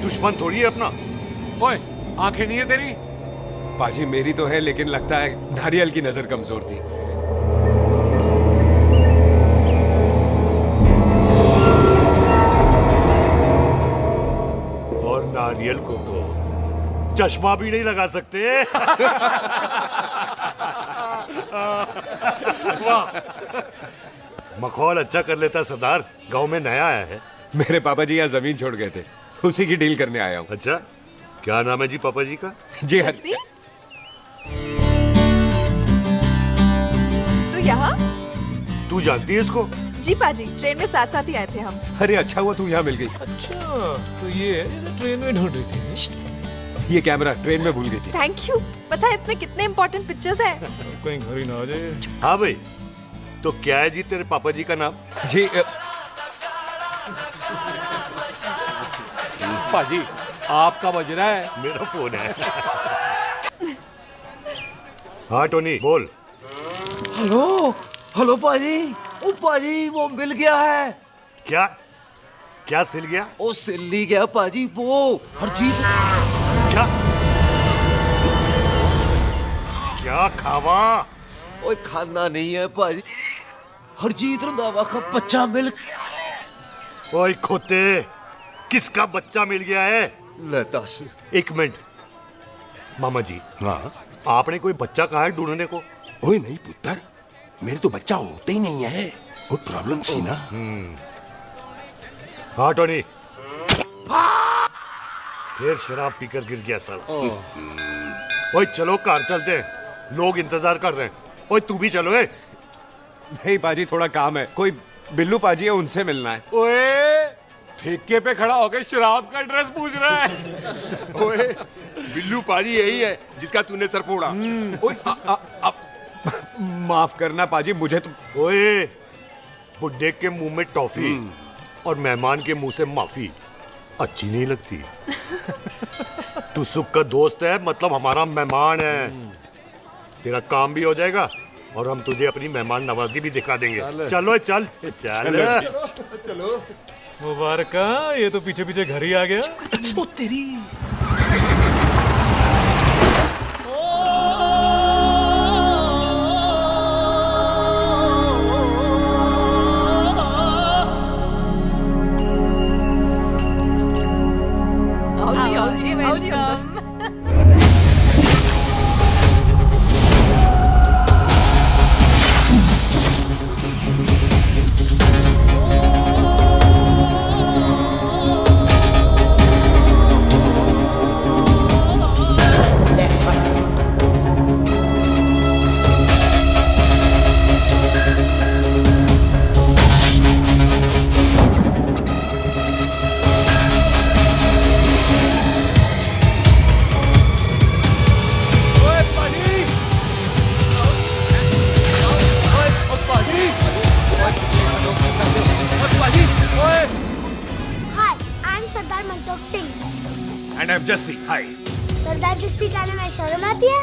दुश्मन थोड़ी है अपना। ओए आंखें नहीं है तेरी? पाजी मेरी तो है, लेकिन लगता है नारियल की नजर कमजोर थी। और नारियल को तो चश्मा भी नहीं लगा सकते। वाह, मखौल अच्छा कर लेता सरदार। गांव में नया आया है। मेरे पापा जी यहाँ जमीन छोड़ गए थे, उसी की डील करने आया हूँ। अच्छा, क्या नाम है जी पापा जी का? जी तो यहाँ? तू जानती है इसको? जी पाजी, ट्रेन में साथ साथ ही आए थे हम। अरे अच्छा हुआ तू यहाँ मिल गई। अच्छा तो ये है जैसे ट्रेन में ढूंढ रही थी। ये कैमरा ट्रेन में भूल गई थी। Thank you. पता है इसमें कितने इम्पोर्टेंट पिक्चर्स हैं। कहीं घर ही ना आ जाए। हाँ भाई, तो क्या है जी तेरे पापा जी का नाम? जी पाजी आपका बज रहा है। मेरा फोन है। हाँ टोनी बोल। हेलो हेलो पाजी। ओ पाजी वो मिल गया है। क्या क्या सिल गया? ओ सिल ही गया पाजी, वो हरजीत। क्या क्या खावा? ओए खाना नहीं है पाजी, हरजीत रंधावा का बच्चा मिल। ओए खोते, किसका बच्चा मिल गया है? ले दस। एक मिनट मामा जी। हाँ आपने कोई बच्चा कहा है ढूंढने को? ओए नहीं पुत्र, मेरे तो बच्चा होता ही नहीं है, वो प्रॉब्लम सी ना। हाँ टोनी, फिर शराब पीकर गिर गया साला। ओए चलो कार चलते हैं, लोग इंतजार कर रहे हैं। ओए तू भी चलो। नहीं पाजी थोड़ा काम है, कोई बिल्लू पाजी है उनसे मिलना है। ओए ठेके पे खड़ा होकर शराब का एड्रेस पूछ रहा है। ओए बिल्लू पाजी यही है जिसका तूने सर फोड़ा। ओए माफ करना पाजी, मुझे तो। ओए बुड्ढे के मुंह में टॉफी और मेहमान के मुंह से माफी अच्छी नहीं लगती। तू सुख का दोस्त है, मतलब हमारा मेहमान है। तेरा काम भी हो जाएगा और हम तुझे अपनी मेहमान नवाजी भी दिखा देंगे। चलो चल चल चलो। मुबारक, ये तो पीछे पीछे घर ही आ गया। ओ तेरी। And I'm Jesse. Hi. सरदार जस्सी गाने में शर्म आती है?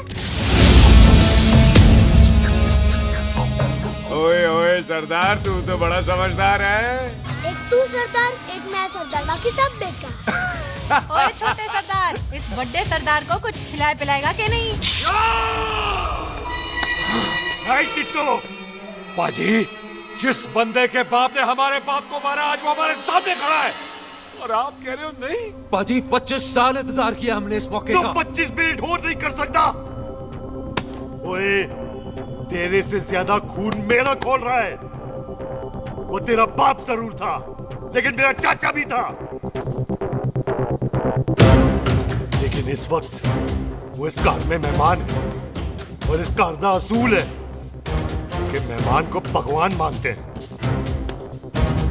सरदार तू तो बड़ा समझदार है। एक तू सरदार, एक मैं सरदार, बाकी सब बेकार। ओए छोटे सरदार, इस बड़े सरदार को कुछ खिलाए पिलाएगा कि नहीं? टिट्टो, बाजी, जिस बंदे के बाप ने हमारे बाप को मारा आज वो हमारे सामने खड़ा है और आप कह रहे हो नहीं? पाजी 25 साल इंतजार किया हमने इस मौके तो का। 25 मिनट और नहीं कर सकता। ओए, तेरे से ज्यादा खून मेरा खोल रहा है। वो तेरा बाप जरूर था, लेकिन मेरा चाचा भी था। लेकिन इस वक्त वो इस घर में मेहमान है और इस घर का असूल है कि मेहमान को भगवान मानते हैं।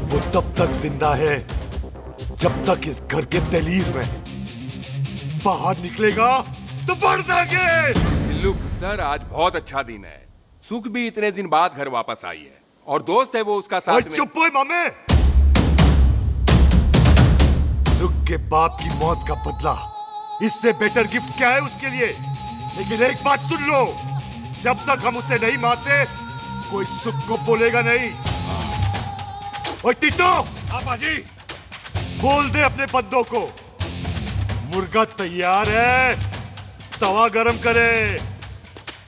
वो तब तक जिंदा है जब तक इस घर के दहलीज में है। बाहर निकलेगा तो बढ़ जाएंगे। बिल्लू पुत्र, आज बहुत अच्छा दिन है। सुख भी इतने दिन बाद घर वापस आई है और दोस्त है वो उसका साथ में। चुप हो मामे। सुख के बाप की मौत का बदला, इससे बेटर गिफ्ट क्या है उसके लिए? लेकिन एक बात सुन लो, जब तक हम उसे नहीं मारते कोई सुख को बोलेगा नहीं। और टिट्टो, बाजी, बोल दे अपने बंदों को मुर्गा तैयार है, तवा गरम करे।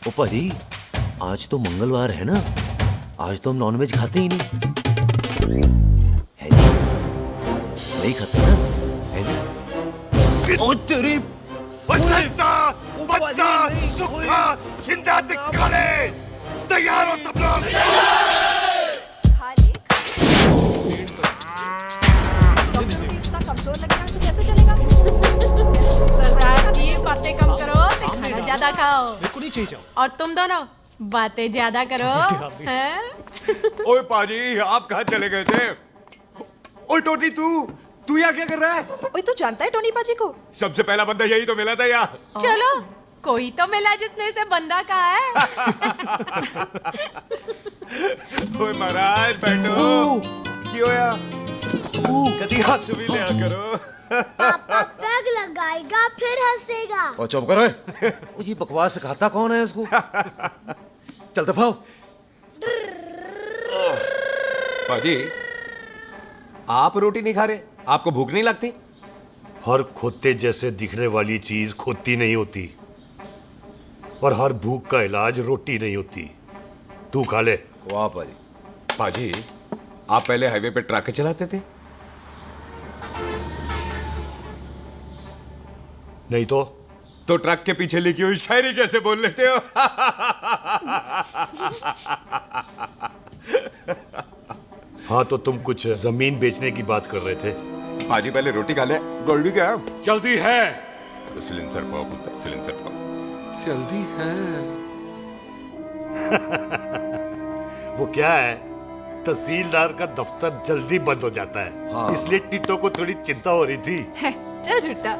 ओ पाजी, आज तो मंगलवार है ना, आज तो हम नॉनवेज खाते ही नहीं है जी? नहीं खाते ना, है जी? ओ तेरी बच्चा, बच्चा, सुखा, जिंदा दिखाने, तैयार हो सब लोग। कमजोर लगना तो कैसे चलेगा? सरदार जी बातें कम करो, तो खाना ज्यादा खाओ। मेरे को नहीं चाहिए जाओ। और तुम दोनों बातें ज्यादा करो, हैं? ओए पाजी, आप कहाँ चले गए थे? ओए टोनी, तू यहाँ क्या कर रहा है? ओए तू जानता है टोनी पाजी को? सबसे पहला बंदा यही तो मिला था यहाँ। चलो, कोई तो मिला जिसने इसे बंदा कहा है। ओए महाराज बैठो। क्यों यार? कभी हंस भी लिया करो। पापा पैग लगाएगा फिर हंसेगा। और चुप करो। ओ ये बकवास सिखाता कौन है इसको? चल दफाओ। पाजी, आप रोटी नहीं खा रहे? आपको भूख नहीं लगती? हर खोते जैसे दिखने वाली चीज खोती नहीं होती और हर भूख का इलाज रोटी नहीं होती। तू खा ले। वाह पाजी। पाजी, आप पहले हाईवे पे ट्रक चलाते थे? नहीं तो ट्रक के पीछे लिखी हुई शायरी कैसे बोल लेते हो? हाँ, तो तुम कुछ जमीन बेचने की बात कर रहे थे। पाजी पहले रोटी खा ले। गोल्डी क्या? जल्दी है। सिलेंसर पाओ पुत्र, सिलेंसर पाओ। जल्दी है। वो क्या है, तहसीलदार का दफ्तर जल्दी बंद हो जाता है। हाँ। इसलिए टिट्टो को थोड़ी चिंता हो रही थी। चल झूठा।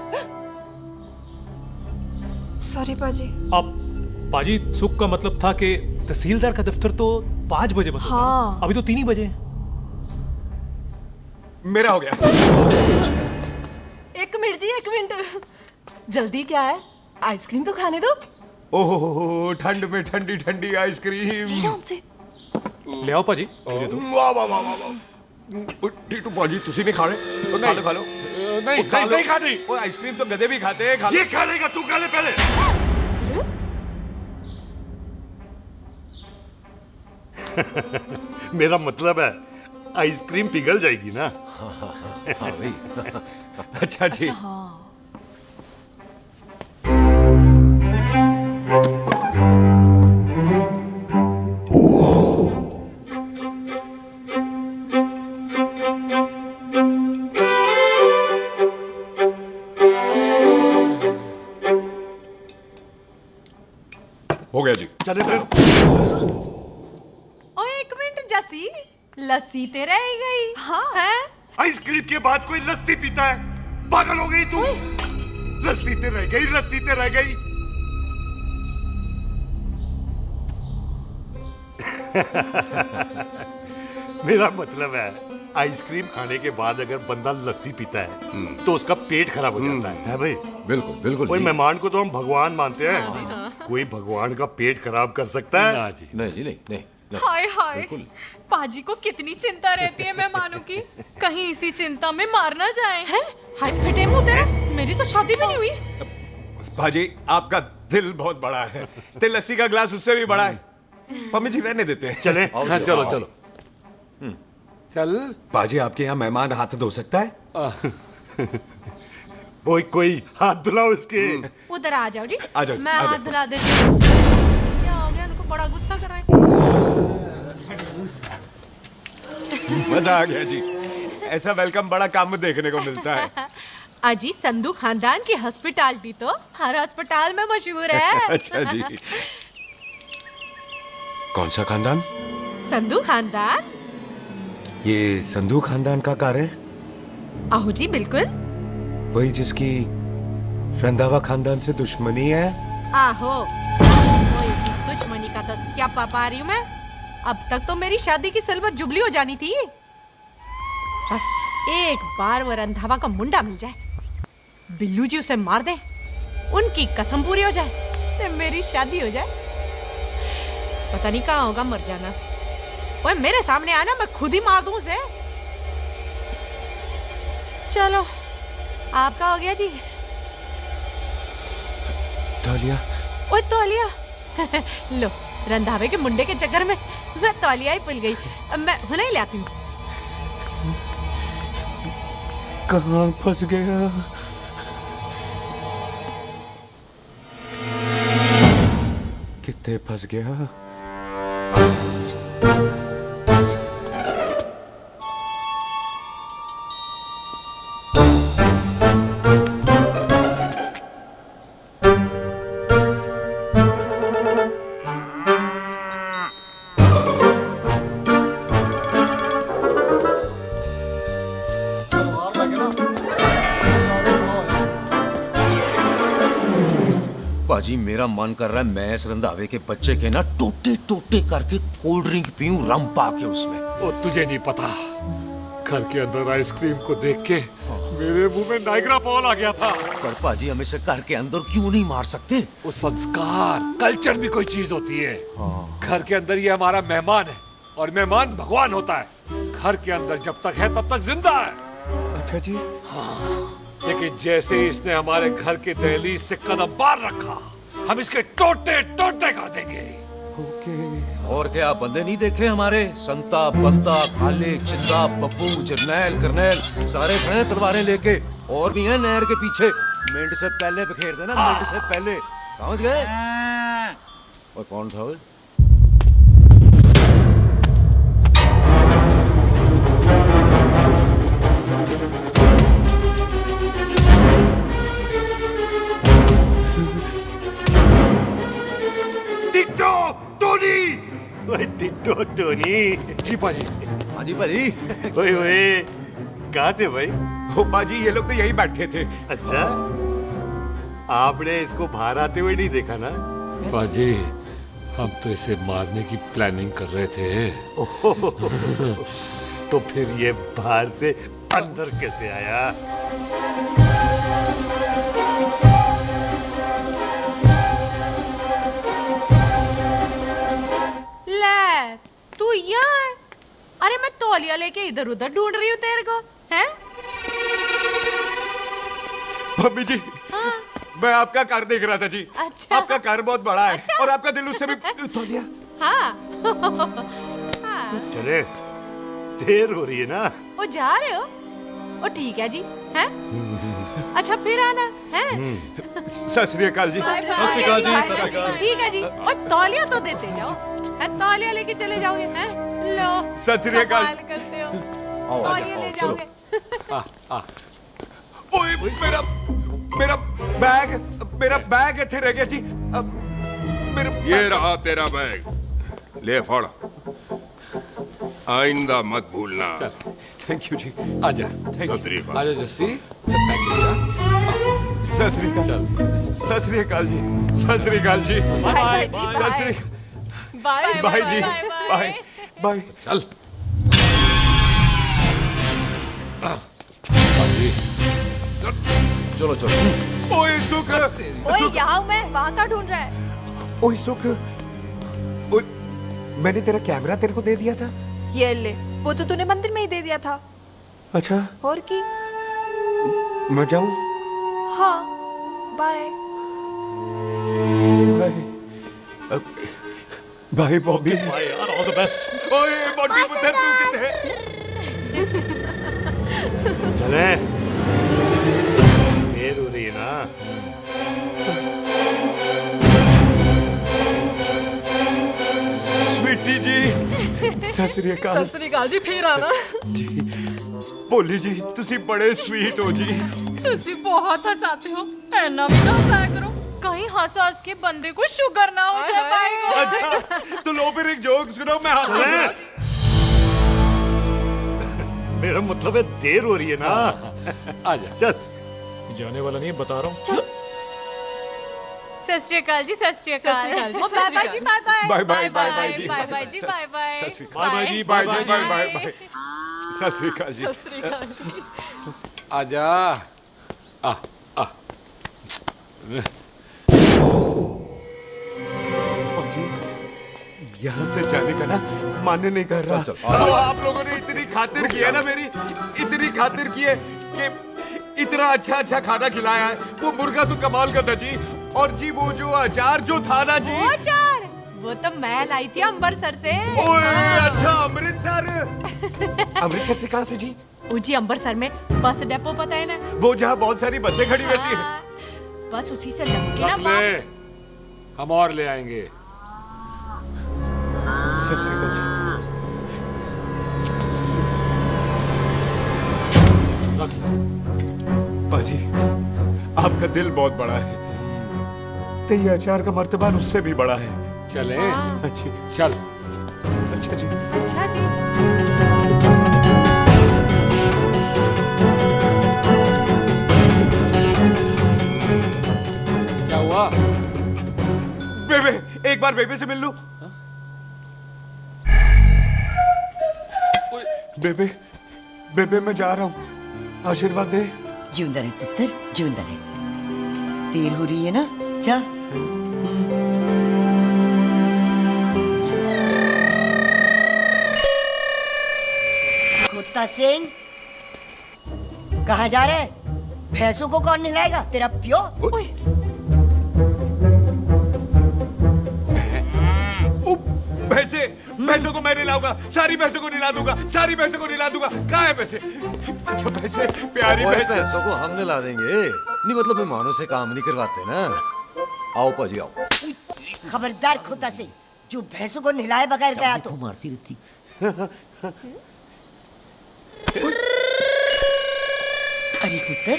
सॉरी पाजी। अब पाजी, सुख का मतलब था कि तहसीलदार का दफ्तर तो 5 बजे बंद होता है। हाँ। अभी तो 3 ही बजे। मेरा हो गया। एक मिनट जी, एक मिनट। जल्दी क्या है? आइसक्रीम तो खाने दो। ओह, ठंड में ठंडी ठंडी आइसक्रीम। उनसे ले आओ पाजी, मुझे दो। वाह वाह वाह वाह। टिट्टू पाजी, तुसी नहीं खा रहे? तो खा लो, खा लो। नहीं खानी। वो आइसक्रीम तो गधे भी खाते हैं। खा लो। ये खा लेगा, तू खा ले पहले। मेरा मतलब है आइसक्रीम पिघल जाएगी ना। हाँ भाई। अच्छा जी। हो गया जी। चले फिर। ओ एक मिनट जसी, लस्सी ते रह गई। हाँ है? आइसक्रीम के बाद कोई लस्सी पीता है? पागल हो गई तू? लस्सी ते रह गई, लस्सी ते रह गई। मेरा मतलब है आइसक्रीम खाने के बाद अगर बंदा लस्सी पीता है तो उसका पेट खराब हो जाता है भाई? बिल्कुल बिल्कुल। कोई मेहमान को तो हम भगवान मानते हैं। कोई भगवान का पेट खराब कर सकता है? नहीं जी, नहीं नहीं। हाय हाय, पाजी को कितनी चिंता रहती है मेहमानों की, कहीं इसी चिंता में मार ना जाए। हैं? हाय फिटे मुंह तेरा, मेरी तो शादी भी नहीं हुई। भाजी आपका दिल बहुत बड़ा है, ते लस्सी का ग्लास उससे भी बड़ा है। मम्मी जी रहने देते हैं। चले हाँ, चलो चलो चल। बाजी आपके यहाँ मेहमान हाथ धो सकता है? कोई हाथ धुलाओ इसके। उधर आ जाओ जी, आ जाओ, मैं आ हाथ जाओ। धुला देती हूँ। क्या हो गया, उनको बड़ा गुस्सा कर रहे हैं। मजा आ गया जी, ऐसा वेलकम बड़ा काम में देखने को मिलता है। अजी संधू खानदान की हॉस्पिटैलिटी तो हर अस्पताल में मशहूर है। अच्छा जी, कौन सा खानदान? संधू खानदान। ये संधू खानदान का कार है? आहो जी बिल्कुल। वही जिसकी रंधावा खानदान से दुश्मनी है? आहो, तो इसी दुश्मनी का तो स्यापा पा रही हूँ मैं। अब तक तो मेरी शादी की सिल्वर जुबली हो जानी थी। बस एक बार वो रंधावा का मुंडा मिल जाए, बिल्लू जी उसे मार दे, उनकी कसम पूरी हो जाए, तो मेरी शादी हो जाए। पता नहीं कहाँ होगा मर जाना। ओए मेरे सामने आना, मैं खुद ही मार दूं उसे। चलो आपका हो गया जी। तौलिया। ओए तौलिया। लो, रंधावे के मुंडे के चक्कर में मैं तौलिया ही भूल गई। अब मैं हुने ही ले आती हूँ। कहाँ फंस गया? कितने फंस गया? बाजी मेरा मन कर रहा है मैं इस रंधावे के बच्चे के ना टोटे टोटे करके कोल्ड ड्रिंक पीऊं, रम पाके उसमें। ओ तुझे नहीं पता, घर के अंदर आइसक्रीम को देख के मेरे मुंह में नाइग्रा फॉल आ गया था। पर पाजी हम इसे घर के अंदर क्यों नहीं मार सकते? वो संस्कार कल्चर भी कोई चीज होती है। घर के अंदर ये हमारा मेहमान है और मेहमान भगवान होता है। घर के अंदर जब तक है तब तक जिंदा है। अच्छा जी। हाँ, लेकिन जैसे ही इसने हमारे घर के दहलीज से कदम बाहर रखा, हम इसके टोटे टोटे कर देंगे। और क्या बंदे नहीं देखे हमारे? संता, बंता, खालिक, चिंदा, बब्बू, जरनैल, करनैल सारे खड़े तलवारें लेके, और भी हैं नहर के पीछे। मिंट से पहले बिखेर देना, मिंट से पहले, समझ गए? और कौन था वो? Ditto Tony. ओए टिट्टो टोनी। जी पाजी। हाँ जी पाजी। ओए ओए, कहाँ थे भाई? ओ पाजी ये लोग तो यही बैठे थे। अच्छा, आपने इसको बाहर आते हुए नहीं देखा ना? पाजी, हम तो इसे मारने की प्लानिंग कर रहे थे। तो फिर ये बाहर से अंदर कैसे आया? ले, तू यहाँ है? अरे मैं तौलिया लेके इधर उधर ढूंढ रही हूँ तेरे को, हैं? मम्मी जी, मैं आपका कार देख रहा था जी। अच्छा। आपका कार बहुत बड़ा है। अच्छा। और आपका दिल उससे भी तौलिया। हाँ। चले, देर हो रही है ना? वो जा रहे हो? ओ ठीक है जी, हैं? अच्छा फिर आना, हैं? सत श्री अकाल जी। सत श्री अकाल जी, सत श्री अकाल। ठीक है जी, और तौलिया तो देते जाओ, हैं? तौलिया लेके चले जाओगे, हैं? लो। सत श्री अकाल। कमाल करते हो। तौलिया ले जाओगे। ओए मेरा बैग इथे रह गया जी। ये रहा तेरा बैग, ले फड़। आइंदा मत भूलना। थैंक यू जी। आजा। आजा जस्सी। सत श्री अकाल। सत श्री अकाल जी। सत श्री अकाल जी। बाय सत श्री बाय बाय जी। Bye bye. चल। चलो चलो। ओए सुख। ओए यहाँ हूँ मैं, वहाँ का ढूंढ रहा है? ओए सुख। मैंने तेरा कैमरा तेरे को दे दिया था। ये ले, वो तो तूने मंदिर में ही दे दिया था। अच्छा, और की? मैं जाऊं? हाँ, बाय। बाय बॉबी। बाय यार, ऑल द बेस्ट। ओए बॉबी पुत्र तू किथे? चले, देर हो रही है ना। स्वीटी जी, सत श्री अकाल। सत श्री अकाल जी, फिर आना। भोली जी, तुसी बड़े स्वीट हो जी। तुसी बहुत हंसाते हो, ऐना भी ना हंसाया करो, कहीं हंस हंस के बंदे को शुगर ना हो जाए भाई को। अच्छा, तो लो फिर एक जोक सुनो, मैं मेरा मतलब है देर हो रही है ना। आजा, चल। जाने वाला नहीं, बता रहा हूँ। सत श्री अकाल जी, सत श्री अकाल। बाय बाय जी, bye bye. Bye bye bye जी, बाय बाय जी, बाय बाय। बाय बाय जी, बाय बाय बाय बाय। सत श्री अकाल जी। सत श्री अकाल जी। आजा। आ आ। यहाँ से जाने का ना मान्य नहीं कर रहा। तो आप लोगों ने इतनी खातिर की है ना मेरी, इतनी खातिर की है कि इतना अच्छा अच्छा खाना खिलाया है। वो मुर्गा तो कमाल का था जी, और जी वो जो अचार जो था ना जी, वो अचार वो तो मैं लाई थी अमृतसर से। ओए अच्छा, अमृतसर। अमृतसर से कहाँ से जी? जी अमृतसर में बस डिपो पता है ना, वो जहाँ बहुत सारी बसें खड़ी रहती है। बस उसी से लगती ना। रख ले, हम और ले आएंगे। सत श्री अकाल जी। रख ले। पाजी, आपका दिल बहुत बड़ा है, तो ये अचार का मर्तबा उससे भी बड़ा है। चले? अच्छी, चल। अच्छा जी। अच्छा जी। क्या हुआ? बेबे, एक बार बेबे से मिल लूं। बेबे, बेबे मैं जा रहा हूँ, आशीर्वाद दे। जिंदा रहे पुत्र, जिंदा रहे। देर हो रही है ना, जा। कुत्ता सिंह, कहाँ जा रहे? भैंसों को कौन नहलाएगा? तेरा प्यो? भैंसों को मैं नहलाऊंगा, सारी भैंसों को नहला दूंगा, सारी भैंसों को नहला दूंगा। कहाँ है पैसे? अच्छा पैसे, प्यारी पैसों को हम नहला देंगे। नहीं मतलब मेहमानों से काम नहीं करवाते ना। आओ पाजी आओ। खबरदार कुत्ता सिंह, जो भैंसों को नहलाए बगैर गया तो मारती रहती। अरे पुत्र,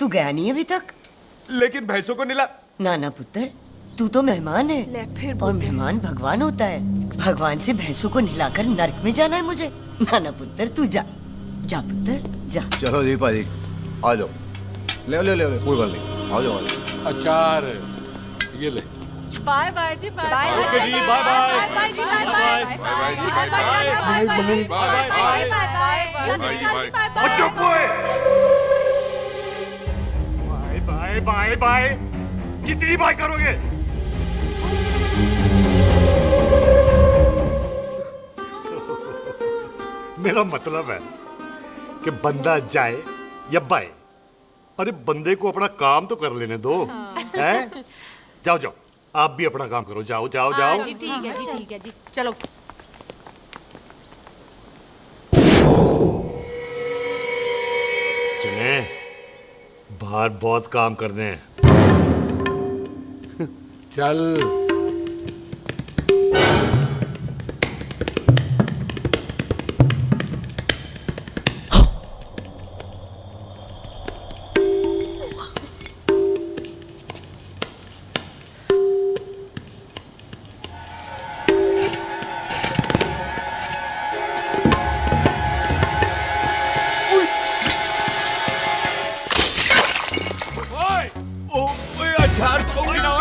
तू गया नहीं अभी तक? लेकिन भैंसों को नहला। ना ना पुत्र, तू तो मेहमान है, और मेहमान भगवान होता है। भगवान से भैंसों को नहलाकर नरक में जाना है मुझे? ना ना पुत्र, तू जा, जा पुत्र, जा। चलो जी पाजी, आ जाओ। ले ले ले, कोई बात नहीं, आ जाओ। अचार ये ले। बाय बाय जी, बाय बाय ओके जी, बाय बाय। बाय बाय जी, bye bye bye bye bye bye bye. चुप हुए। बाय बाय बाय बाय, कितनी बाय करोगे? मेरा मतलब है कि बंदा जाए या बाय, अरे बंदे को अपना काम तो कर लेने दो। हैं? जाओ जाओ, आप भी अपना काम करो। जाओ जाओ जाओ। जी ठीक है जी, ठीक है जी, चलो। चले, बाहर बहुत काम करने हैं। चल। अचार तो ना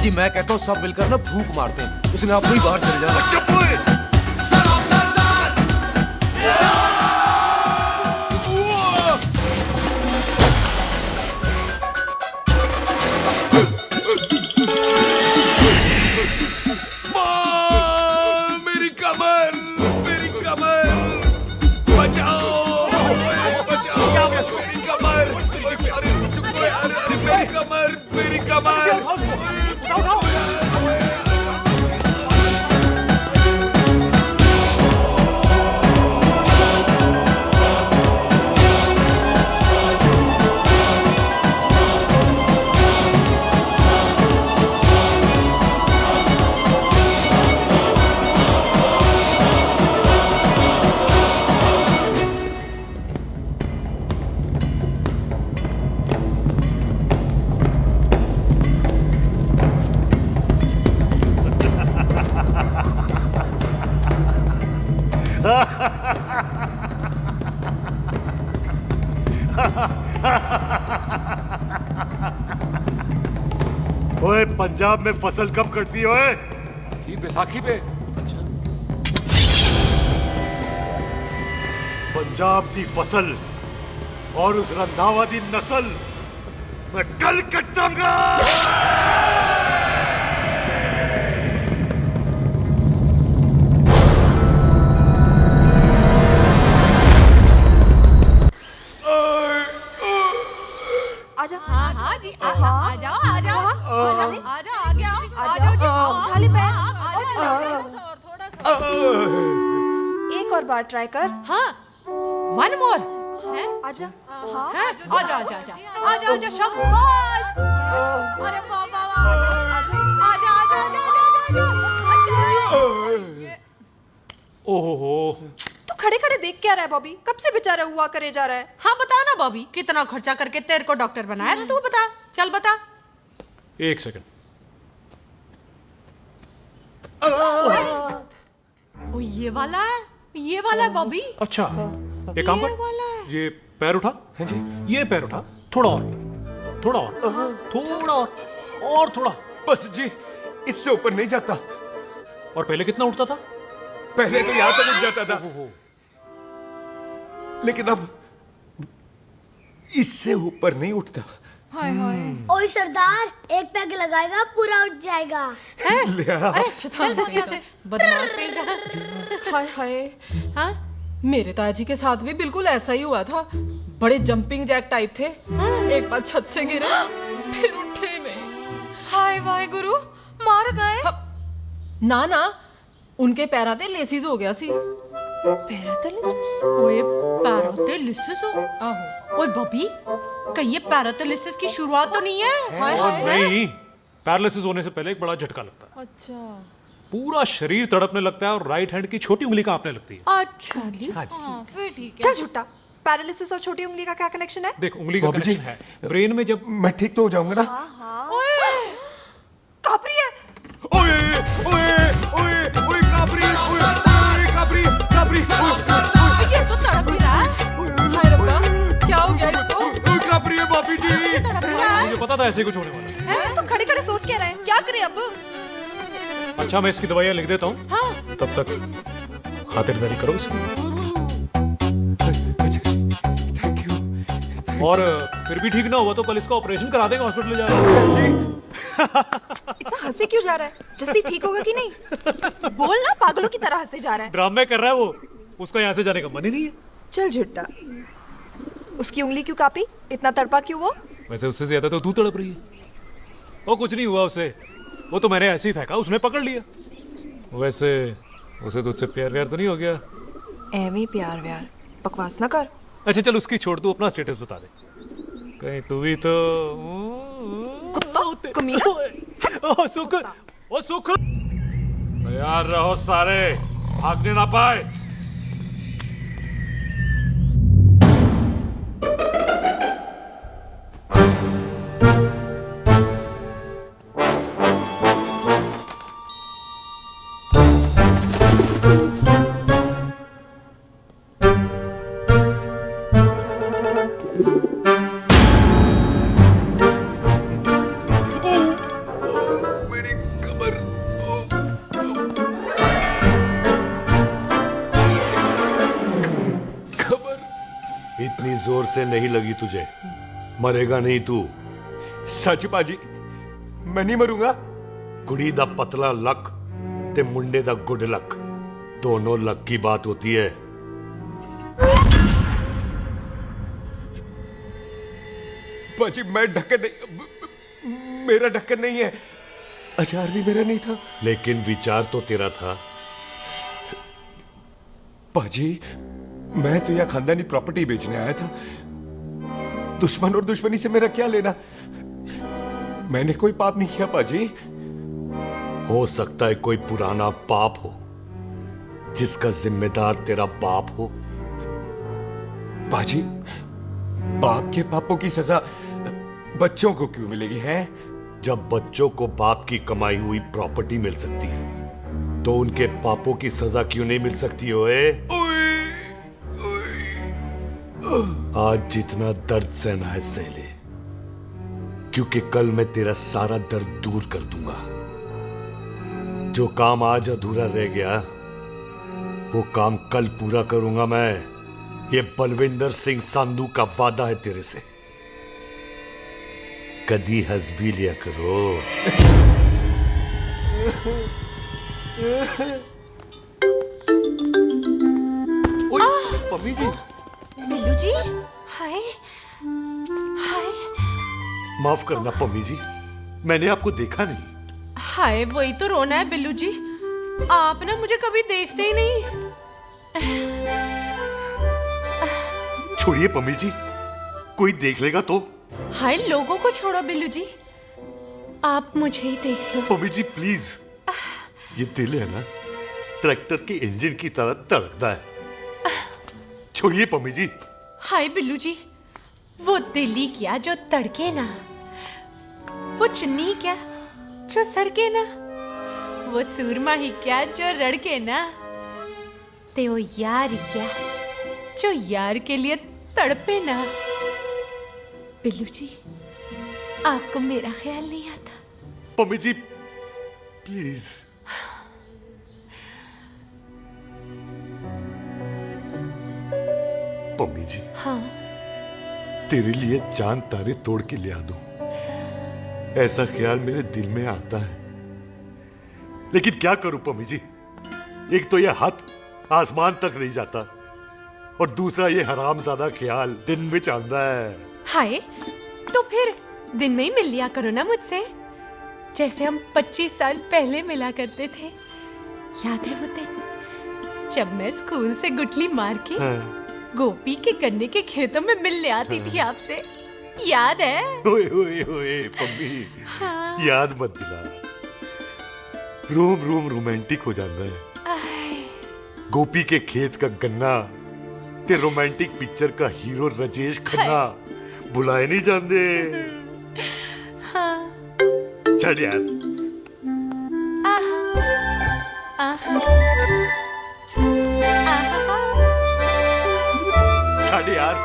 जी मैं कहता हूँ सब मिलकर ना फूंक मारते हैं, इसने आपको ही बाहर चले जाना। मेरी कमर, मेरी कमर, बचाओ, बचाओ, मेरी कमर, अरे मेरी कमर, मेरी कमर। ओए पंजाब में फसल कब कटती है ओए? थी बैसाखी पे। पंजाब की फसल और उस रंधावा दी नस्ल मैं कल कटांगा। आजा। हाँ हाँ जी, आ जाओ आ जाओ आ जाओ आ जाओ आगे आओ आ जाओ जी, खाली पैर। थोड़ा सा एक और बार ट्राई कर। हाँ, वन मोर है। आजा। हाँ, आजा आजा आजा आजा आजा शाबाश। अरे वाह वाह वाह, आजा आजा आजा आजा आजा। ओहो, तू खड़े खड़े देख क्या रहा है बॉबी? कब से बेचारा हुआ करे जा रहा है? हाँ बता ना बॉबी, कितना खर्चा करके तेरे को डॉक्टर बनाया? तू बता, चल बता। एक सेकंड। ओ ये वाला है, ये वाला है बॉबी। अच्छा, एक काम कर, ये पैर उठा। हाँ जी। ये पैर उठा, थोड़ा और, थोड़ा और, थोड़ा और थोड़ा। बस जी, इससे ऊपर नहीं जाता। और पहले कितना उठता था? पहले तो यहाँ तक उठ जाता था, लेकिन अब इससे ऊपर नहीं उठता। हाय हाय। ओए सरदार, एक पैग लगाएगा पूरा उठ जाएगा। चल भाग यहाँ से, बदमाश कहीं का। हाय हाय। हाँ, मेरे ताजी के साथ भी बिल्कुल ऐसा ही हुआ था। बड़े जंपिंग जैक टाइप थे। एक बार छत से गिरे, फिर उठे नहीं। हाय वाहे गुरु, मार गए? ना ना, उनके पैरां ते लेसिस हो गया सी। पैरालिसिस? ओए पैरालिसिस हो? आहो। ओए बॉबी, कहीं ये पैरालिसिस की शुरुआत तो नहीं है? हाय हाय। नहीं, पैरालिसिस होने से पहले एक बड़ा झटका लगता है। अच्छा। पूरा शरीर तड़पने लगता है और राइट हैंड की छोटी उंगली कांपने लगती है। अच्छा जी। हाँ जी। फिर ठीक है। चल झूठा, पैरालिसिस और छोटी उंगली का क्या कनेक्शन है? देख, उंगली का कनेक्शन है ब्रेन में। जब मैं ठीक तो हो जाऊंगा ना? ओए, कापरी है। ओए ओए ओए ओए काबरी, ओए काबरी काबरी, ये तो तड़प ही रहा है। हाय रब्बा, क्या हो गया इसको? ओए काबरी है बाबी जी। मुझे पता था ऐसे कुछ होने वाला है। तो खड़े खड़े सोच क्या रहे हैं? क्या करें अब? अच्छा, मैं इसकी दवाइयाँ लिख देता हूँ। हाँ। तब तक खातिरदारी करो इसकी। Thank you. और फिर भी ठीक ना हुआ तो कल इसका ऑपरेशन करा देंगे, हॉस्पिटल ले जाएगा। इतना हंसे क्यों जा रहा है? जस्सी ठीक होगा कि नहीं? बोल ना, पागलों की तरह हंसे जा रहा है। ड्रामे कर रहा है वो, उसका यहाँ से जाने का मन ही नहीं है। चल झुट्टा, उसकी उंगली क्यों कापी? इतना तड़पा क्यों वो? वैसे उससे ज्यादा तो तू तड़प रही है। वो कुछ नहीं हुआ उसे, वो तो मैंने ऐसे ही फेंका, उसने पकड़ लिया। वैसे उसे तुझसे प्यार व्यार तो नहीं हो गया? एਵੇਂ प्यार व्यार बकवास ना कर। अच्छा चल, उसकी छोड़, तू अपना स्टेटस बता दे। कहीं तू भी तो कुत्ता कमीना। ओ सुख, ओ सुख। तैयार रहो सारे, भागने ना पाए। मेरी इतनी जोर से नहीं लगी तुझे, मरेगा नहीं तू। सच पाजी, मैं नहीं मरूंगा। कुड़ी दा पतला लक ते मुंडे दा गुड लक, दोनों लक की बात होती है। पाजी मैं ढक्कन नहीं, मेरा ढक्कन नहीं है, अचार भी मेरा नहीं था। लेकिन विचार तो तेरा था। पाजी मैं तो यह खानदानी प्रॉपर्टी बेचने आया था, दुश्मन और दुश्मनी से मेरा क्या लेना। मैंने कोई पाप नहीं किया पाजी। हो सकता है कोई पुराना पाप हो जिसका जिम्मेदार तेरा बाप हो। पाजी बाप के पापों की सजा बच्चों को क्यों मिलेगी है? जब बच्चों को बाप की कमाई हुई प्रॉपर्टी मिल सकती है तो उनके पापों की सजा क्यों नहीं मिल सकती? ओए आज जितना दर्द सहना है सह ले, क्योंकि कल मैं तेरा सारा दर्द दूर कर दूंगा। जो काम आज अधूरा रह गया वो काम कल पूरा करूंगा मैं। ये बलविंदर सिंह संधू का वादा है तेरे से। कदी हंस भी लिया करो। पम्मी जी। बिल्लू जी, हाय हाय। माफ करना पम्मी जी, मैंने आपको देखा नहीं। हाय वही तो रोना है बिल्लू जी, आप ना मुझे कभी देखते ही नहीं। छोड़िए पम्मी जी, कोई देख लेगा तो। हाय लोगों को छोड़ो बिल्लू जी, आप मुझे ही देख लो। पम्मी जी प्लीज, ये दिल है ना ट्रैक्टर के इंजन की तरह धड़कता है। छोड़िए पम्मी जी। हाय बिल्लू जी, वो दिल्ली क्या जो तड़के ना, वो चुन्नी क्या जो सरके ना, वो सूरमा ही क्या जो रड़के ना, ते वो यार ही क्या जो यार के लिए तड़पे ना। बिल्लू जी आपको मेरा ख्याल नहीं आता? पम्मी जी प्लीज। पम्मी जी, हाँ तेरे लिए चांद तारे तोड़ के ले आ दूं, ऐसा ख्याल मेरे दिल में आता है। लेकिन क्या करूं पम्मी जी, एक तो यह हाथ आसमान तक नहीं जाता और दूसरा ये हरामजादा ख्याल दिन में चांदा है। हाय तो फिर दिन में ही मिल लिया करो ना मुझसे, जैसे हम 25 साल पहले मिला करते थे। याद है वो दिन जब मैं स्कूल से गुटली मार के गोपी के गन्ने के खेतों में मिलने आती थी आपसे, याद है? ओए ओए ओए पम्मी, हाँ। याद मत दिला, रोम रोम रोमांटिक हो जाता है। गोपी के खेत का गन्ना ते रोमांटिक पिक्चर का हीरो राजेश खन्ना बुलाए नहीं जाते। हाँ। चल यार। चल यार।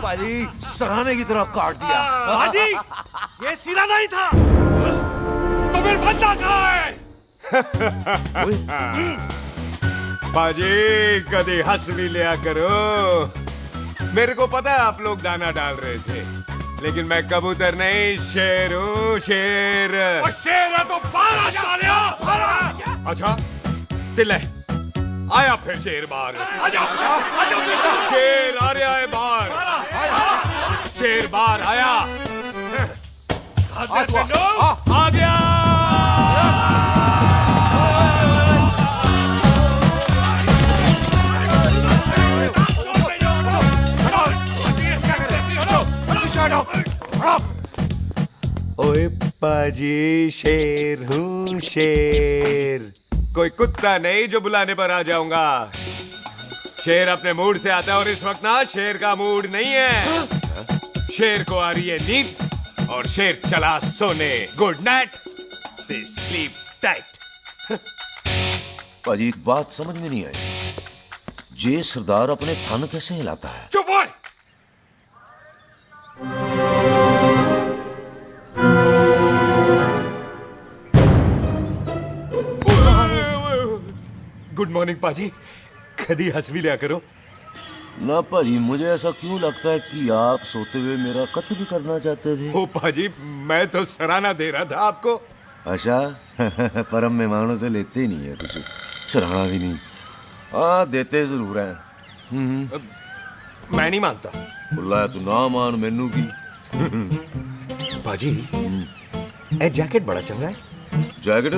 पाजी सराहने की तरह काट दिया। पाजी ये सिरा नहीं था, तो फिर बंदा कहाँ है? बाजी कभी हंस भी लिया करो। मेरे को पता है आप लोग दाना डाल रहे थे, लेकिन मैं कबूतर नहीं, शेर हूँ, शेर। और शेर है तो बाहर आ सालिया, बाहर आ। अच्छा दिल है, आया फिर शेर बाहर। आ जाओ शेर आ रहा है बाहर, शेर बाहर आया, आ गया। ओए पाजी, शेर हूँ, शेर। कोई कुत्ता नहीं जो बुलाने पर आ जाऊंगा। शेर अपने मूड से आता है और इस वक्त ना शेर का मूड नहीं है। शेर को आ रही है नींद और शेर चला सोने। Good night, sleep tight. पाजी एक बात समझ में नहीं आई, जे सरदार अपने थन कैसे हिलाता है? चुप हो। गुड मॉर्निंग पाजी, कभी हंस भी लिया करो। ना पाजी, मुझे ऐसा क्यों लगता है कि आप सोते हुए मेरा कत्ल भी करना चाहते थे? ओ पाजी, मैं तो सराहना दे रहा था आपको। अच्छा पर हम मेहमानों से लेते ही नहीं है कुछ, सराहना भी नहीं। हाँ देते जरूर हैं। मैं नहीं मानता। बुलाया तू ना मान, मैनू की। पाजी ए जैकेट बड़ा चंगा है। जैकेट?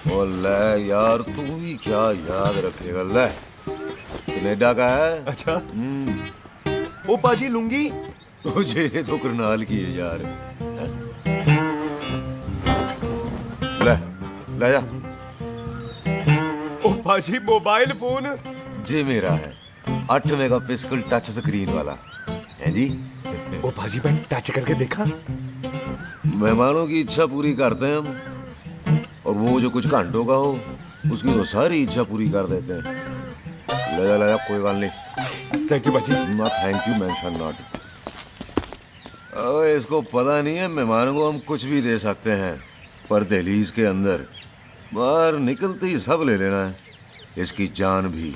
ओ ले यार, तू भी क्या याद रखेगा। ले कनेडा का है। अच्छा। ओ पाजी लुंगी तुझे तो करनाल की है यार। ले ले जा। ओ पाजी मोबाइल फोन जी मेरा है, 8 मेगापिक्सल टच स्क्रीन वाला है जी। ओ पाजी मैं टच करके देखा। मेहमानों की इच्छा पूरी करते हैं हम, और वो जो कुछ घंटों का हो उसकी तो सारी इच्छा पूरी कर देते हैं। ले जा कोई बात नहीं। थैंक यू बाजी। ना थैंक यू मेंशन नॉट। इसको पता नहीं है मेहमानों को हम कुछ भी दे सकते हैं, पर दहलीज के अंदर बाहर निकलते ही सब ले लेना है, इसकी जान भी।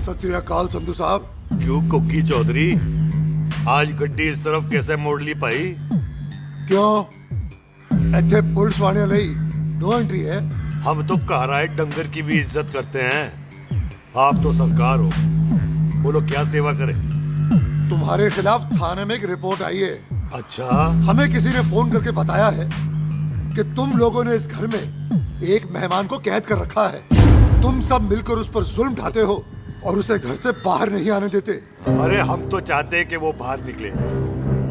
सत श्री अकाल संधू साहब। क्यों कुकी चौधरी, आज गड्डी इस तरफ कैसे मोड़ ली भाई? क्यों इतने पुलिस वाले ਲਈ नो एंट्री है? हम तो घर आए डंगर की भी इज्जत करते हैं। आप तो सरकार हो, बोलो क्या सेवा करें? तुम्हारे खिलाफ थाने में एक रिपोर्ट आई है। अच्छा। हमें किसी ने फोन करके बताया है कि तुम लोगों ने इस घर में एक मेहमान को कैद कर रखा है। तुम सब मिलकर उस पर जुल्म ढाते हो और उसे घर से बाहर नहीं आने देते। अरे हम तो चाहते हैं कि वो बाहर निकले,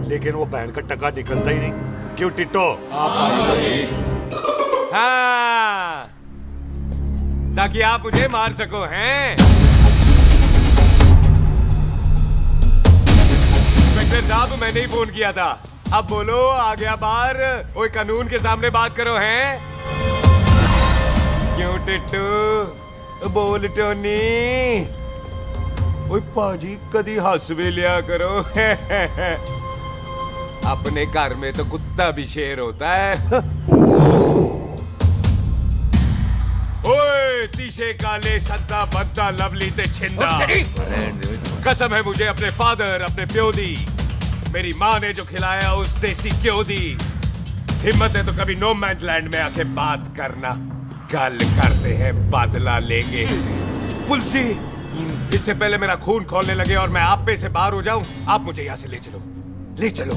लेकिन वो बहन का टका निकलता ही नहीं। क्यों टिट्टो? हाँ, ताकि आप मुझे मार सको हैं। इंस्पेक्टर साहब मैंने ही फोन किया था। अब बोलो, आ गया बाहर? ओए कानून के सामने बात करो हैं। क्यों टिट्टू? बोल टोनी। ओए पाजी कदी हंस भी लिया करो। अपने घर में तो कुत्ता भी शेर होता है। ओए तीशे काले सद्दा बद्दा लवली ते छिंदा, कसम है मुझे अपने फादर, अपने प्यो दी, मेरी माँ ने जो खिलाया उस देसी क्यों दी। हिम्मत है तो कभी नो मैंस लैंड में आके बात करना। कल करते हैं, बदला लेंगे। पुलसी, इससे पहले मेरा खून खोलने लगे और मैं आप पे से बाहर हो जाऊं, आप मुझे यहां से ले चलो, ले चलो।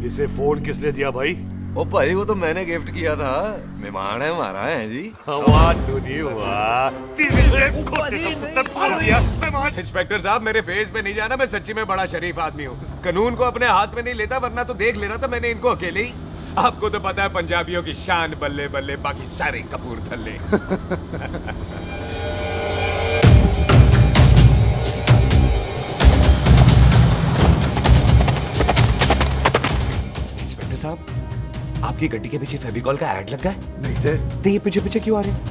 इसे फोन किसने दिया भाई? ओ भाई वो तो मैंने गिफ्ट किया था, मेहमान है हमारा है जी। वाह टोनी वाह। इंस्पेक्टर साहब मेरे फेस पे नहीं जाना, मैं सच्ची में बड़ा शरीफ आदमी हूँ। कानून को अपने हाथ में नहीं लेता, वरना तो देख लेना था मैंने इनको अकेले ही। आपको तो पता है पंजाबियों की शान बल्ले बल्ले, बाकी सारे कपूरथले। इंस्पेक्टर साहब आपकी आपकी गड्डी के पीछे फेविकॉल का ऐड लग गया है? नहीं थे। तो ये पीछे पीछे क्यों आ रहे हैं?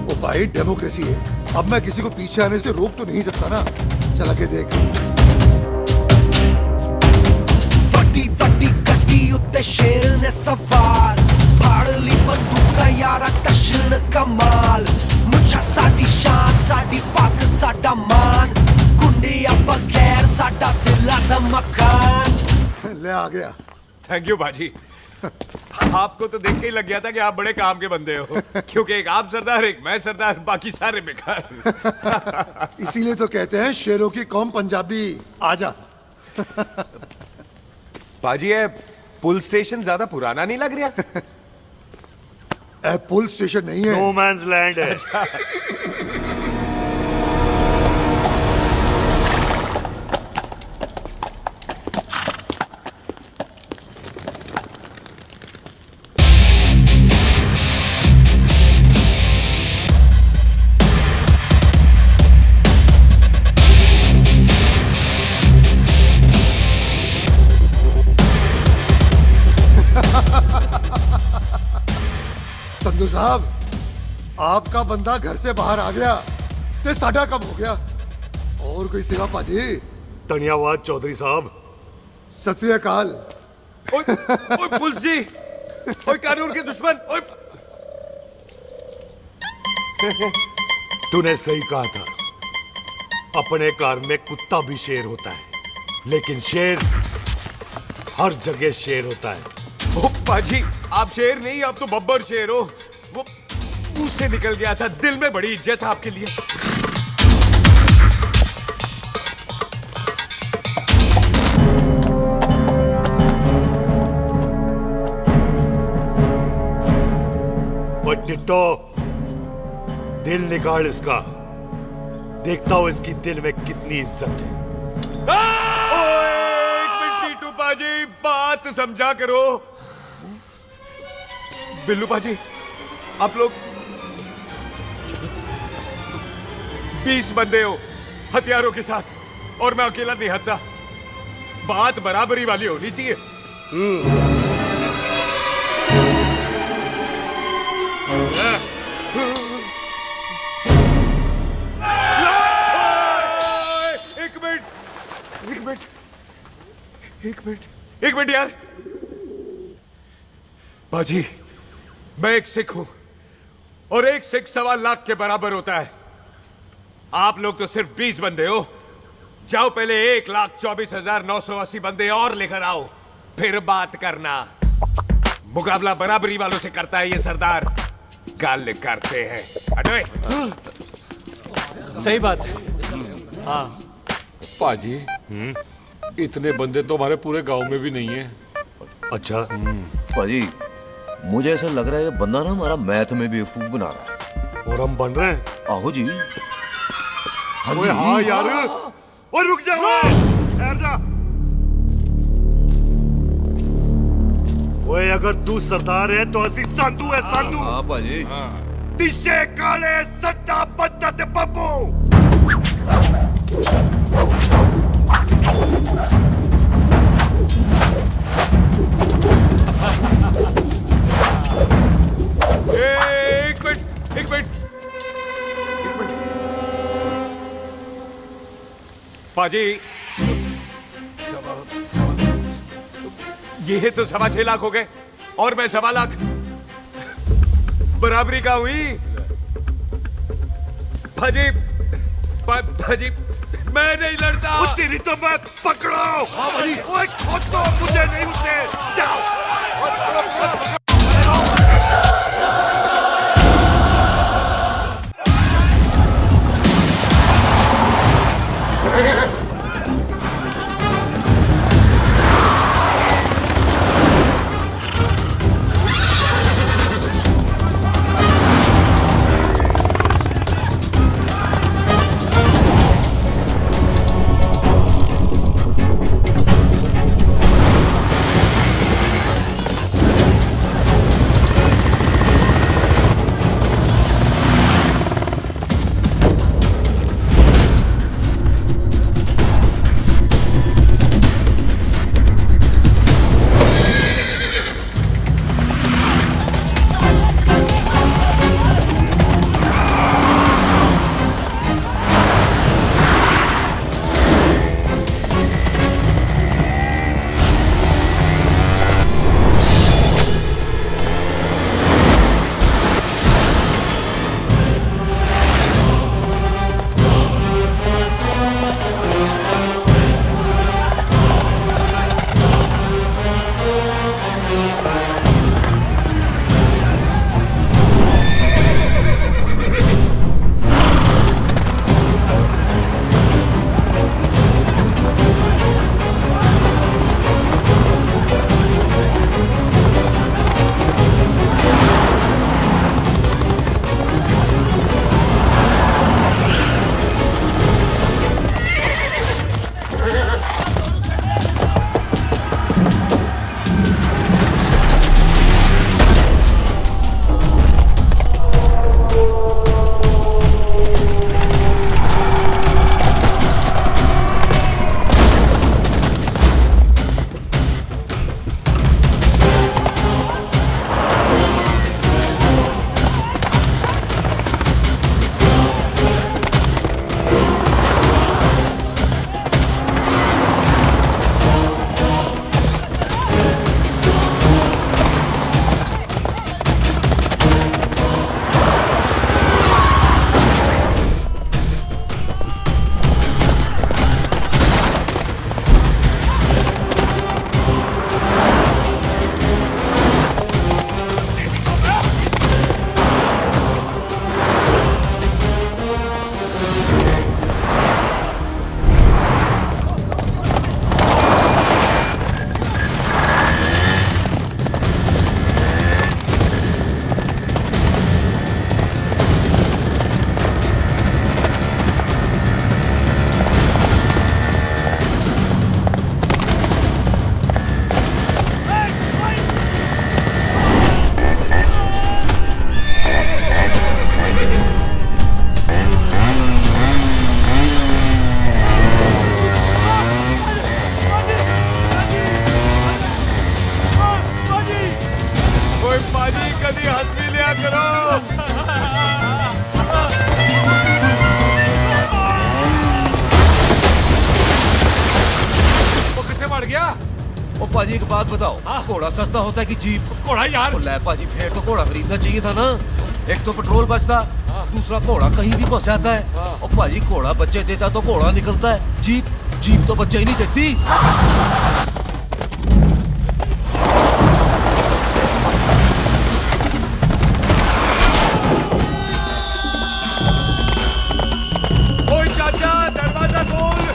ओ भाई डेमोक्रेसी है, अब मैं किसी को पीछे आने से रोक तो नहीं सकता ना। चला के देख। ਵੱਡੀ ਵੱਡੀ ਗੱਡੀ ਉੱਤੇ ਸ਼ੇਰ ਨੇ ਸਵਾਰ ਫੜ ਲਈ ਬੰਦੂਕਾਂ ਯਾਰਾ ਟਸ਼ਨ ਕਮਾਲ ਮੁੱਛਾਂ ਸਾਡੀ ਸ਼ਾਨ ਸਾਡੀ ਪੱਗ ਸਾਡਾ ਮਾਨ ਗੁੰਡਿਆਂ ਬਗੈਰ ਸਾਡਾ ਦਿਲਾਂ ਦਾ ਮਕਾਨ। ले आ गया। थैंक यू बाजी। आपको तो देख के ही लग गया था कि आप बड़े काम के बंदे हो, क्योंकि एक आप सरदार, एक मैं सरदार, बाकी सारे बेकार। इसीलिए तो कहते हैं शेरों की कौम पंजाबी। आजा। बाजी ये पुल स्टेशन ज्यादा पुराना नहीं लग रहा? पुल स्टेशन नहीं है, नो मैंस लैंड है। संधू साहब, आपका बंदा घर से बाहर आ गया ते साडा कब हो गया? और कोई सेवा पाजी? धन्यवाद चौधरी साहब। सत श्री अकाल। ओए पुलिस जी, ओए कानून के दुश्मन, ओए। तूने सही कहा था, अपने घर में कुत्ता भी शेर होता है, लेकिन शेर हर जगह शेर होता है। ओ पाजी, आप शेर नहीं, आप तो बब्बर शेर हो। वो मुंह से निकल गया था, दिल में बड़ी इज्जत है आपके लिए। वो टिट्टो, दिल निकाल इसका, देखता हूं इसकी दिल में कितनी इज्जत है। एक मिनट टीटू पाजी, बात समझा करो। बिल्लू पाजी, आप लोग 20 बंदे हो हथियारों के साथ, और मैं अकेला नहीं हत्ता। बात बराबरी वाली होनी चाहिए। एक मिनट यार। बाजी, मैं एक सिख हूं, और एक सिख 1.25 लाख के बराबर होता है। आप लोग तो सिर्फ 20 बंदे हो। जाओ पहले 1,24,980 बंदे और लेकर आओ, फिर बात करना। मुकाबला बराबरी वालों से करता है ये सरदार, गाल करते हैं। हटोए। सही बात है। हाँ पाजी, इतने बंदे तो हमारे पूरे गांव में भी नहीं है। अच्छा पाजी, मुझे ऐसा लग रहा है ये बंदा ना हमारा मैथ में बेवकूफ बना रहा है। और हम बन रहे हैं? आहो जी। ओए हाँ यार, और रुक जा, ठहर जा। ओए अगर तू सरदार है तो असी संधू है, संधू। हाँ पाजी। दिशे काले सट्टा बद्दत बब्बू। एक मिनट। पाजी, ये तो 6.25 लाख हो गए, और मैं 1.25 लाख। बराबरी का हुई। भाजी, भाजी, मैं नहीं लड़ता। तेरी तो मैं पकड़ो। ओए खोद दो, मुझे नहीं उठने। जाओ। बताओ, घोड़ा सस्ता होता है कि जीप? घोड़ा यार। ले पाजी, फिर तो घोड़ा खरीदना चाहिए था ना। एक तो पेट्रोल बचता, दूसरा घोड़ा कहीं भी फंस जाता है। और पाजी घोड़ा बच्चे देता तो घोड़ा निकलता है, जीप तो बच्चे ही नहीं देती। ओए चाचा, दरवाजा खोल।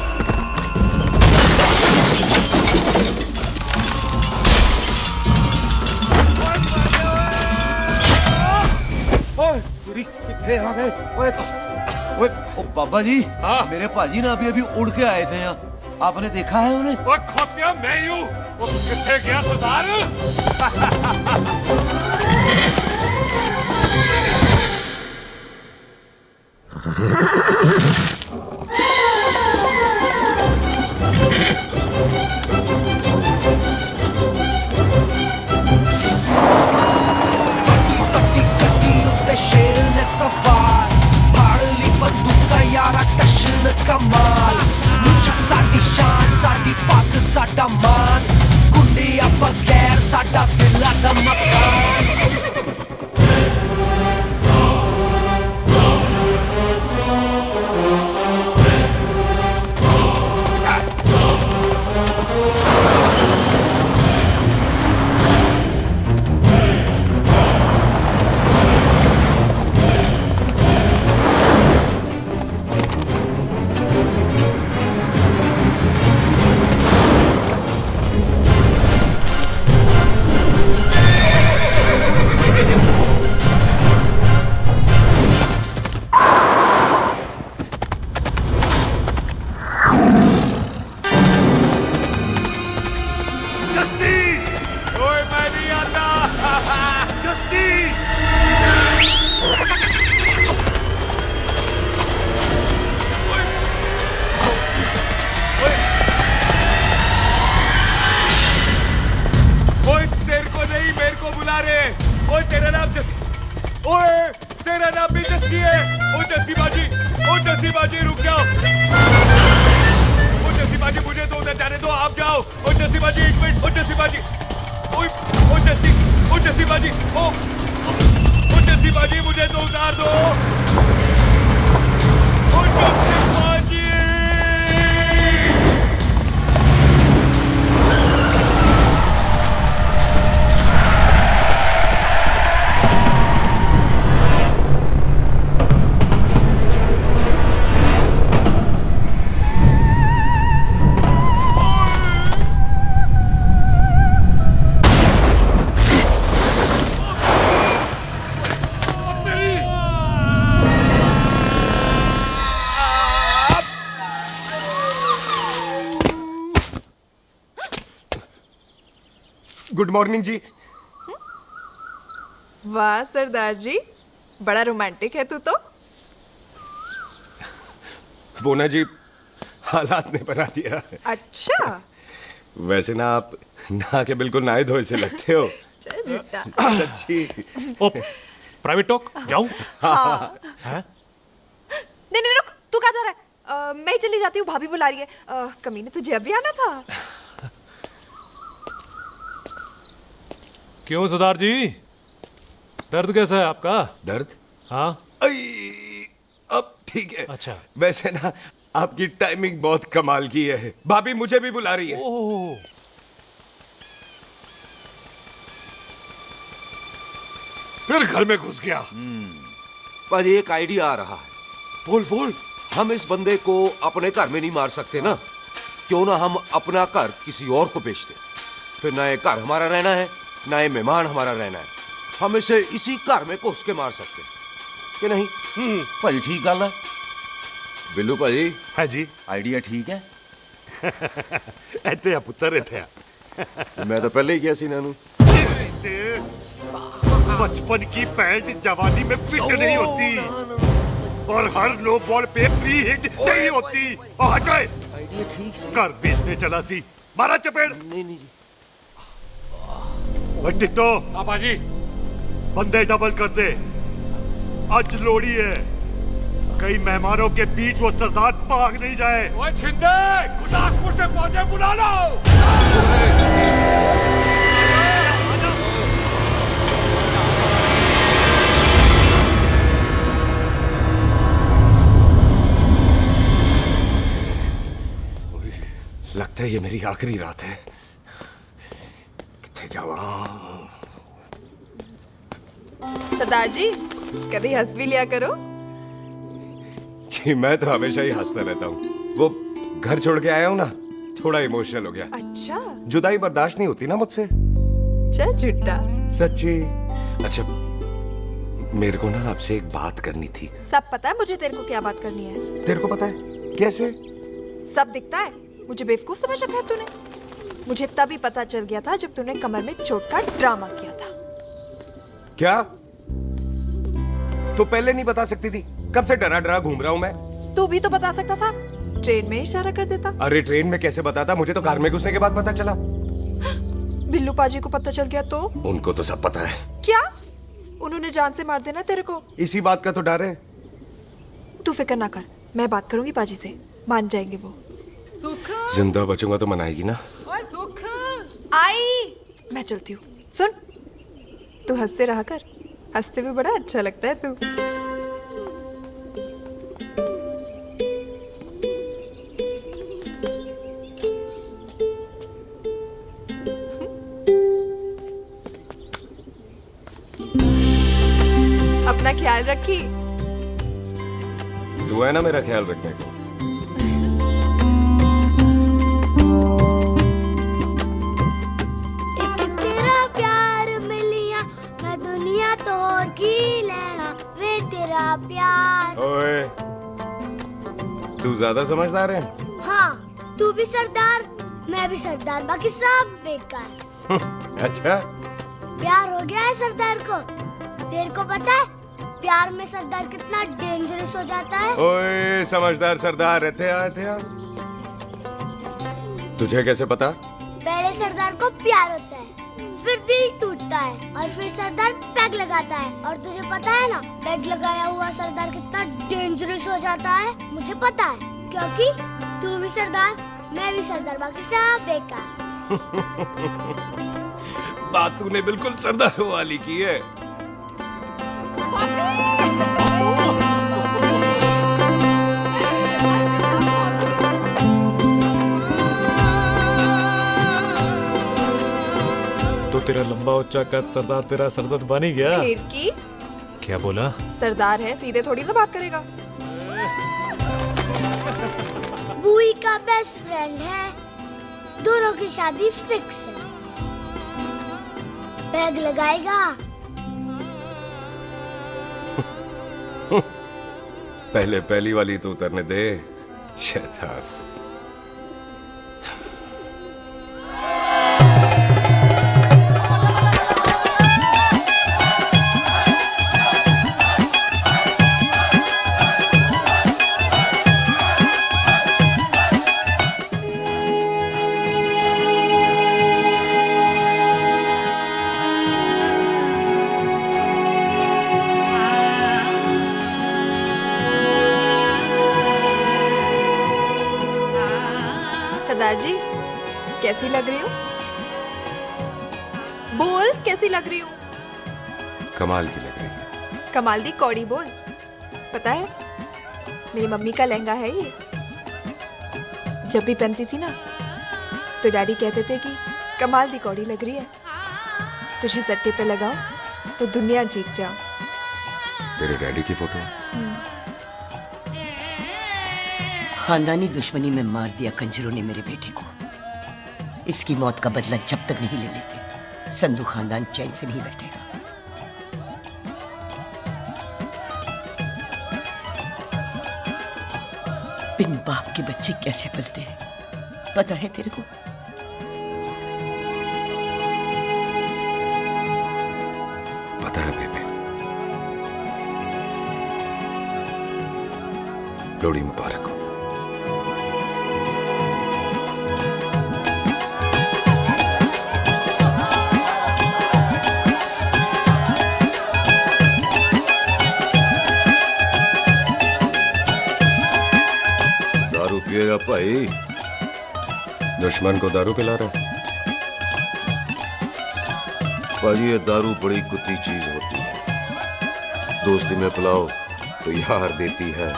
ओए कितने आ गए? ओए ओए ओ बाबा जी, मेरे पाजी ना अभी उड़ के आए थे यहाँ, आपने देखा है उन्हें? ओए खोतिया, मैं ही हूँ। वो कितने गया सरदार? शेर ने सवार फाड़ ली बंदूका यारा टशन कमाल मुझा साडी शान साडी पग साडा मान गुंडिया बगैर साडा दिला दा मकान गुड मॉर्निंग जी। वाह सरदार जी, बड़ा रोमांटिक है तू तो। वो ना जी, हालात ने बना दिया। अच्छा। वैसे ना आप नहा के बिल्कुल नहाए धोए से लगते हो। चल झूठा। सच्ची। ओ, प्राइवेट टॉक जाऊं? हाँ। नहीं नहीं रुक, तू कहाँ जा रहा है? मैं ही चली जाती हूँ, भाभी बुला रही है। कमीने तुझे अभी आना था। क्यों सरदार जी, दर्द कैसा है आपका? दर्द? हाँ। अब ठीक है। अच्छा। वैसे ना आपकी टाइमिंग बहुत कमाल की है। भाभी मुझे भी बुला रही है। ओह। फिर घर में घुस गया। पर एक आइडिया आ रहा है। बोल बोल। हम इस बंदे को अपने घर में नहीं मार सकते ना, क्यों ना हम अपना घर किसी और को बेच दें। फिर ना ये घर हमारा रहना है, ना ये मेहमान हमारा रहना है। हम इसे इसी घर में घुस के मार सकते हैं कि नहीं? भाजी ठीक गल है। बिल्लू भाजी। है जी। आइडिया ठीक है। ਇੱਥੇ ਆ ਪੁੱਤਰ ਇੱਥੇ ਆ। मैं तो पहले ही किया सी नानू। बचपन की पैंट जवानी में फिट नहीं होती और हर नो बॉल पे फ्री हिट नहीं होती। हट गए। आइडिया ठीक से। घर बेचने चला सी, मारा चपेड़। नहीं नहीं जी। टिट्टो। पापा जी। बंदे डबल कर दे, आज लोड़ी है। कई मेहमानों के बीच वो सरदार भाग नहीं जाए। ओए छिंदे, गुरदासपुर से फौजें बुला लो। लगता है ये मेरी आखिरी रात है। किथे जावा? सरदार जी कभी हंस भी लिया करो। जी मैं तो हमेशा ही हंसता रहता हूँ। वो घर छोड़ के आया हूँ ना, थोड़ा इमोशनल हो गया। अच्छा, जुदाई बर्दाश्त नहीं होती ना मुझसे। चल झूठा। सच्ची। अच्छा, मेरे को ना आपसे एक बात करनी थी। सब पता है मुझे तेरे को क्या बात करनी है। तेरे को पता है? कैसे? सब दिखता है। मुझे बेवकूफ समझ रखा है तूने। मुझे तभी पता चल गया था जब तूने कमर में चोट का ड्रामा किया था। क्या? तो पहले नहीं बता सकती थी? कब से डरा डरा घूम रहा हूं मैं। तू भी तो बता सकता था, ट्रेन में इशारा कर देता। अरे ट्रेन में कैसे बताता? मुझे तो कार में घुसने के बाद पता चला। बिल्लू पाजी को पता चल गया तो? उनको तो सब पता है। क्या? उन्होंने जान से मार देना तेरे को। इसी बात का तो डर है। तू फिक्र ना कर, मैं बात करूंगी पाजी से, मान जाएंगे वो। सुख, जिंदा बचूंगा तो मनाएगी ना? ओए सुख, आई मैं चलती हूँ। सुन, तू हंसते रहा कर, हंसते भी बड़ा अच्छा लगता है तू। अपना ख्याल रखी। तू है ना मेरा ख्याल रखने को। तेरा प्यार मिलिया मैं दुनिया तोड़ की लेना वे तेरा प्यार। ओए, तू ज्यादा समझदार है। हाँ, तू भी सरदार, मैं भी सरदार, बाकी सब बेकार। अच्छा, प्यार हो गया है सरदार को। तेरे को पता है प्यार में सरदार कितना डेंजरस हो जाता है? ओए समझदार सरदार रहते आते हैं। तुझे कैसे पता? पहले सरदार को प्यार होता है, फिर दिल टूटता है और फिर सरदार पैग लगाता है। और तुझे पता है ना, पैग लगाया हुआ सरदार कितना डेंजरस हो जाता है? मुझे पता है, क्योंकि तू भी सरदार, मैं भी सरदार, बाकी सब बेकार। बात तूने बिल्कुल सरदार वाली की है। तो तेरा लंबा उच्चा कद सरदार तेरा सरदर्द बन ही गया। फिर की? क्या बोला? सरदार है, सीधे थोड़ी ना बात करेगा। बुई का बेस्ट फ्रेंड है, दोनों की शादी फिक्स है। पैग लगाएगा। पहले पहली वाली तो उतरने दे, शैतान। सरदार जी कैसी लग रही हूँ? बोल कैसी लग रही हूँ? कमाल की लग रही है। कमाल दी कौड़ी बोल। पता है मेरी मम्मी का लहंगा है ये। जब भी पहनती थी ना तो डैडी कहते थे कि कमाल दी कौड़ी लग रही है, तुझे सट्टे पे लगाओ तो दुनिया जीत जाओ। तेरे डैडी की फोटो? खानदानी दुश्मनी में मार दिया कंजरों ने मेरे बेटे को। इसकी मौत का बदला जब तक नहीं ले लेते, संधू खानदान चैन से नहीं बैठेगा। बिन बाप के बच्चे कैसे पलते हैं पता है तेरे को? पता है बेबे। लोहड़ी मुबारक हो। गया भाई? दुश्मन को दारू पिला रहा है। भाजी ये दारू बड़ी कुत्ती चीज होती है। दोस्ती में पिलाओ तो यार देती है,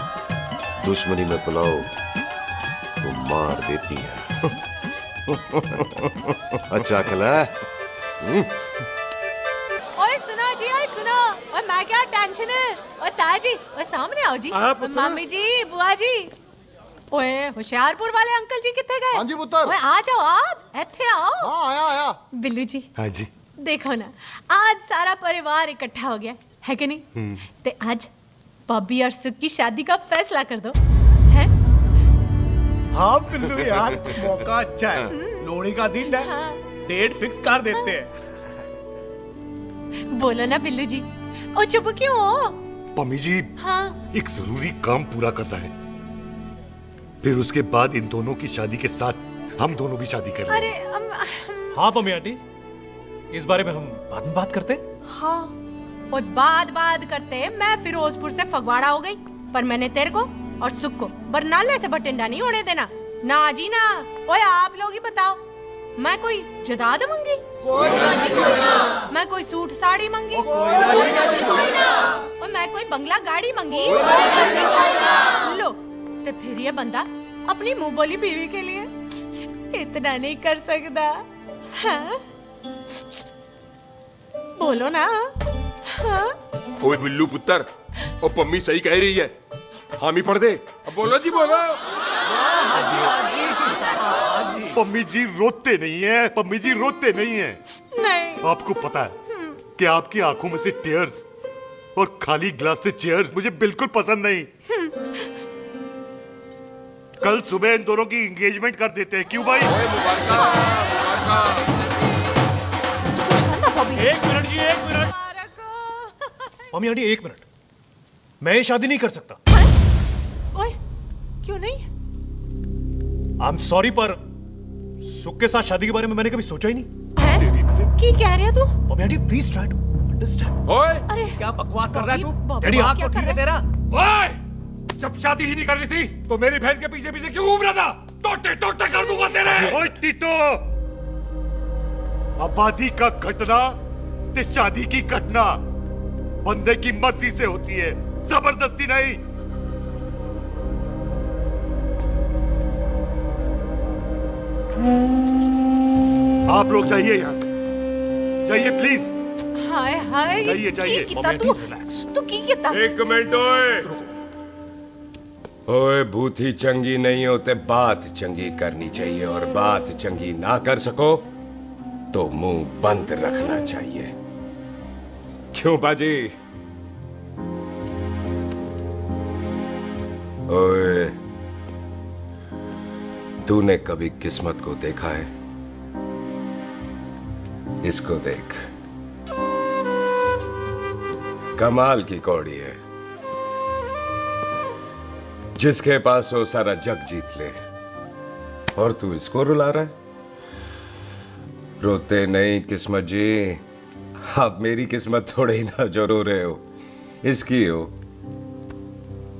दुश्मनी में पिलाओ तो मार देती है। अच्छा खिला। ओए सुनो जी, ओए सुनो, ओए मैं क्या टेंशन है? ओए ताजी, ओए सामने आओ जी। मामी जी, बुआ जी। ओए होशियारपुर वाले अंकल जी कितने गए? हाँ जी पुत्र। ओए आ जाओ आप, इत्थे आओ। हाँ आया आया। बिल्लू जी। हाँ जी। देखो ना, आज सारा परिवार इकट्ठा हो गया है कि नहीं? ते आज बॉबी और सुख की शादी का फैसला कर दो, हैं? हाँ बिल्लू यार, मौका अच्छा है। लोहड़ी का दिन है, डेट फिक्स कर देते हैं। बोलो ना बिल्लू जी, ओ चुप क्यों हो? पम्मी जी, हाँ एक जरूरी काम पूरा करना है, फिर उसके बाद इन दोनों की शादी के साथ हम दोनों भी शादी करेंगे। अरे हाँ पम्मी आंटी, इस बारे में हम बाद में बात करते। हाँ और बात करते मैं फिरोजपुर से फगवाड़ा हो गई, पर मैंने तेरे को और सुख को बरनाले से बठिंडा नहीं उड़े देना। ना जी ना। ओए आप लोग ही बताओ, मैं कोई जदाद मंगी? मैं कोई सूट साड़ी मंगी? और मैं कोई बंगला गाड़ी मंगी? लो तो फिर ये बंदा अपनी मुंह बोली बीवी के लिए इतना नहीं कर सकता, हाँ? बोलो ना। हाँ? ओए बिल्लू पुत्र, ओ पम्मी सही कह रही है, हामी पढ़ दे। अब बोलो जी, बोलो। पम्मी जी रोते नहीं है, पम्मी जी रोते नहीं है। नहीं। आपको पता है कि आपकी आंखों में से टीयर्स और खाली ग्लास से चेयर्स मुझे बिल्कुल पसंद नहीं। कल सुबह इन दोनों की एंगेजमेंट कर देते हैं, क्यों भाई? एक मिनट जी, एक मिनट। मम्मी आंटी एक मिनट, मैं ये शादी नहीं कर सकता। ओए क्यों नहीं? आई एम सॉरी, पर सुख के साथ शादी के बारे में मैंने कभी सोचा ही नहीं। हैं? की कह रहे तू? Mummy aunty please try to understand. ओए अरे क्या बकवास कर रहा है तू? डैडी, दिमाग तो ठीक है तेरा? ओए, जब शादी ही नहीं करनी थी तो मेरी बहन के पीछे पीछे क्यों घूम रहा था? टोटे टोटे कर दूंगा तेरे। ओए टीटो, आबादी का घटना ते शादी की घटना बंदे की मर्जी से होती है, जबरदस्ती नहीं। आप लोग जाइए यहाँ से, जाइए प्लीज। हाय हाय, जाइए, जाइए। की कितना तू की कितना? एक मिनट ओए। ओए भूती चंगी नहीं होते, बात चंगी करनी चाहिए, और बात चंगी ना कर सको तो मुंह बंद रखना चाहिए। क्यों बाजी? ओए तूने कभी किस्मत को देखा है? इसको देख, कमाल की कौड़ी है, जिसके पास हो सारा जग जीत ले, और तू इसको रुला रहा है? रोते नहीं किस्मत जी, आप मेरी किस्मत थोड़े ही ना जो रो रहे हो, इसकी हो।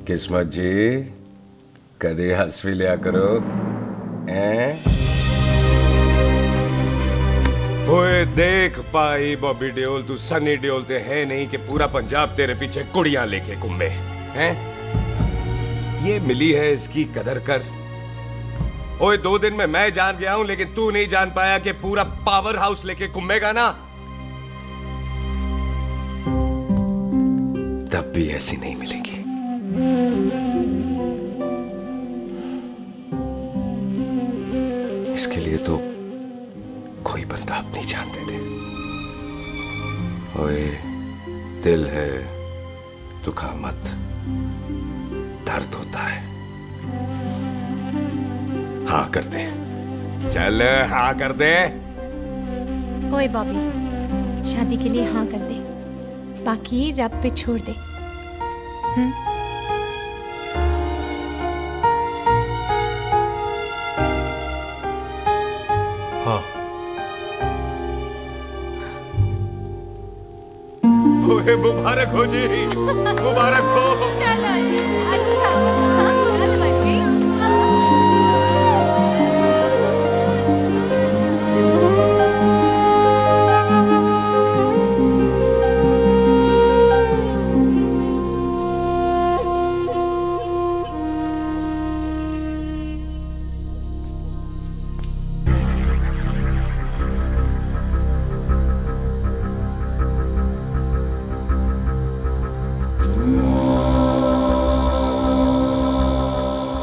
किस्मत जी कदे हंस भी लिया करो, हैं? ओए देख पाई बॉबी देओल, तू सनी देओल ते है नहीं कि पूरा पंजाब तेरे पीछे कुड़ियां लेके घूमे, हैं? ये मिली है, इसकी कदर कर। ओए 2 दिन में मैं जान गया हूं, लेकिन तू नहीं जान पाया कि पूरा पावर हाउस लेके घूमेगा ना, तब भी ऐसी नहीं मिलेगी। इसके लिए तो कोई बंदा अपनी जान दे दे। ओए दिल है, दुखा मत, दर्द होता है। हाँ कर दे, चल हाँ कर दे। ओए बॉबी, शादी के लिए हाँ कर दे, बाकी रब पे छोड़ दे। हाँ। ओए मुबारक हो जी, मुबारक हो। चलो अच्छा, हाँ, चल बच्ची।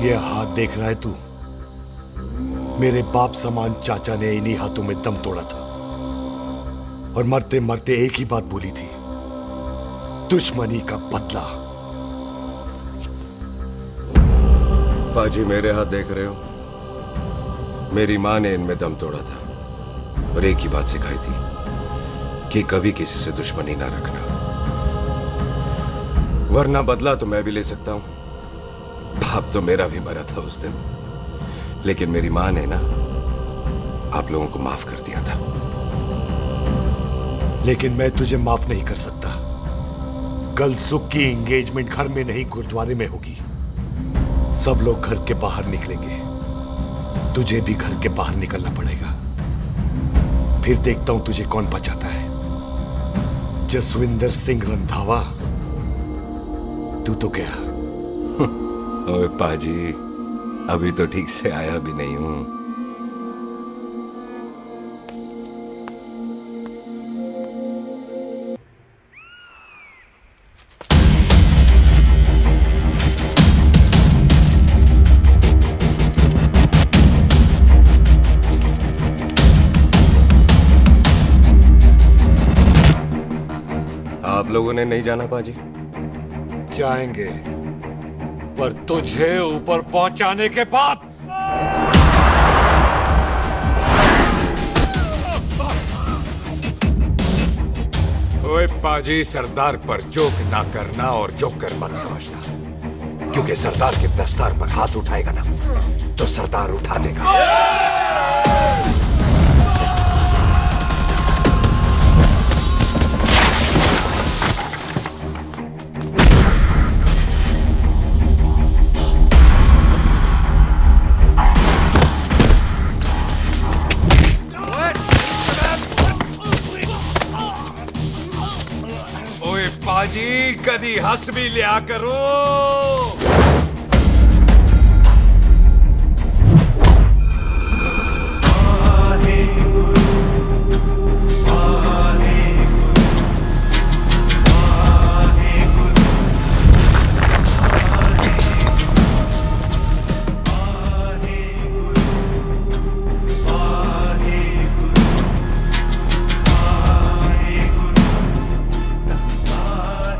ये हाथ देख रहा है तू? मेरे बाप समान चाचा ने इन्हीं हाथों में दम तोड़ा था और मरते मरते एक ही बात बोली थी, दुश्मनी का बदला। पाजी मेरे हाथ देख रहे हो? मेरी माँ ने इनमें दम तोड़ा था और एक ही बात सिखाई थी कि कभी किसी से दुश्मनी ना रखना, वरना बदला तो मैं भी ले सकता हूं। बाप तो मेरा भी मरा था उस दिन, लेकिन मेरी माँ ने ना आप लोगों को माफ कर दिया था। लेकिन मैं तुझे माफ नहीं कर सकता। कल सुख की एंगेजमेंट घर में नहीं गुरुद्वारे में होगी। सब लोग घर के बाहर निकलेंगे, तुझे भी घर के बाहर निकलना पड़ेगा। फिर देखता हूं तुझे कौन बचाता है। जसविंदर सिंह रंधावा, तू तो गया। ओए पाजी, अभी तो ठीक से आया भी नहीं हूं। आप लोगों ने नहीं जाना पाजी? जाएंगे, पर तुझे ऊपर पहुंचाने के बाद। ओए पाजी, सरदार पर जोक ना करना और जोकर मत समझना, क्योंकि सरदार के दस्तार पर हाथ उठाएगा ना तो सरदार उठा देगा। पाजी, कदी हंस भी लिया करो।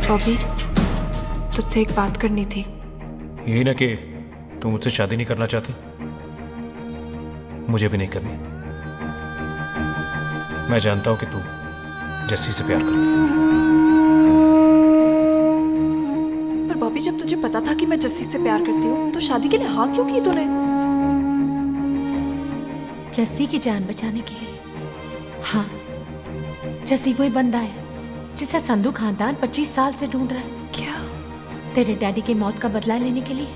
बॉबी, तुझसे एक बात करनी थी। यही ना कि तुम मुझसे शादी नहीं करना चाहती, मुझे भी नहीं करनी। मैं जानता हूं कि तू जस्सी से प्यार करती है। पर बॉबी, जब तुझे पता था कि मैं जस्सी से प्यार करती हूँ तो शादी के लिए हाँ क्यों की तूने? जस्सी की जान बचाने के लिए। हाँ, जस्सी वही बंदा है जिसे संधू खानदान 25 साल से ढूंढ रहा है। क्या? तेरे डैडी की मौत का बदला लेने के लिए।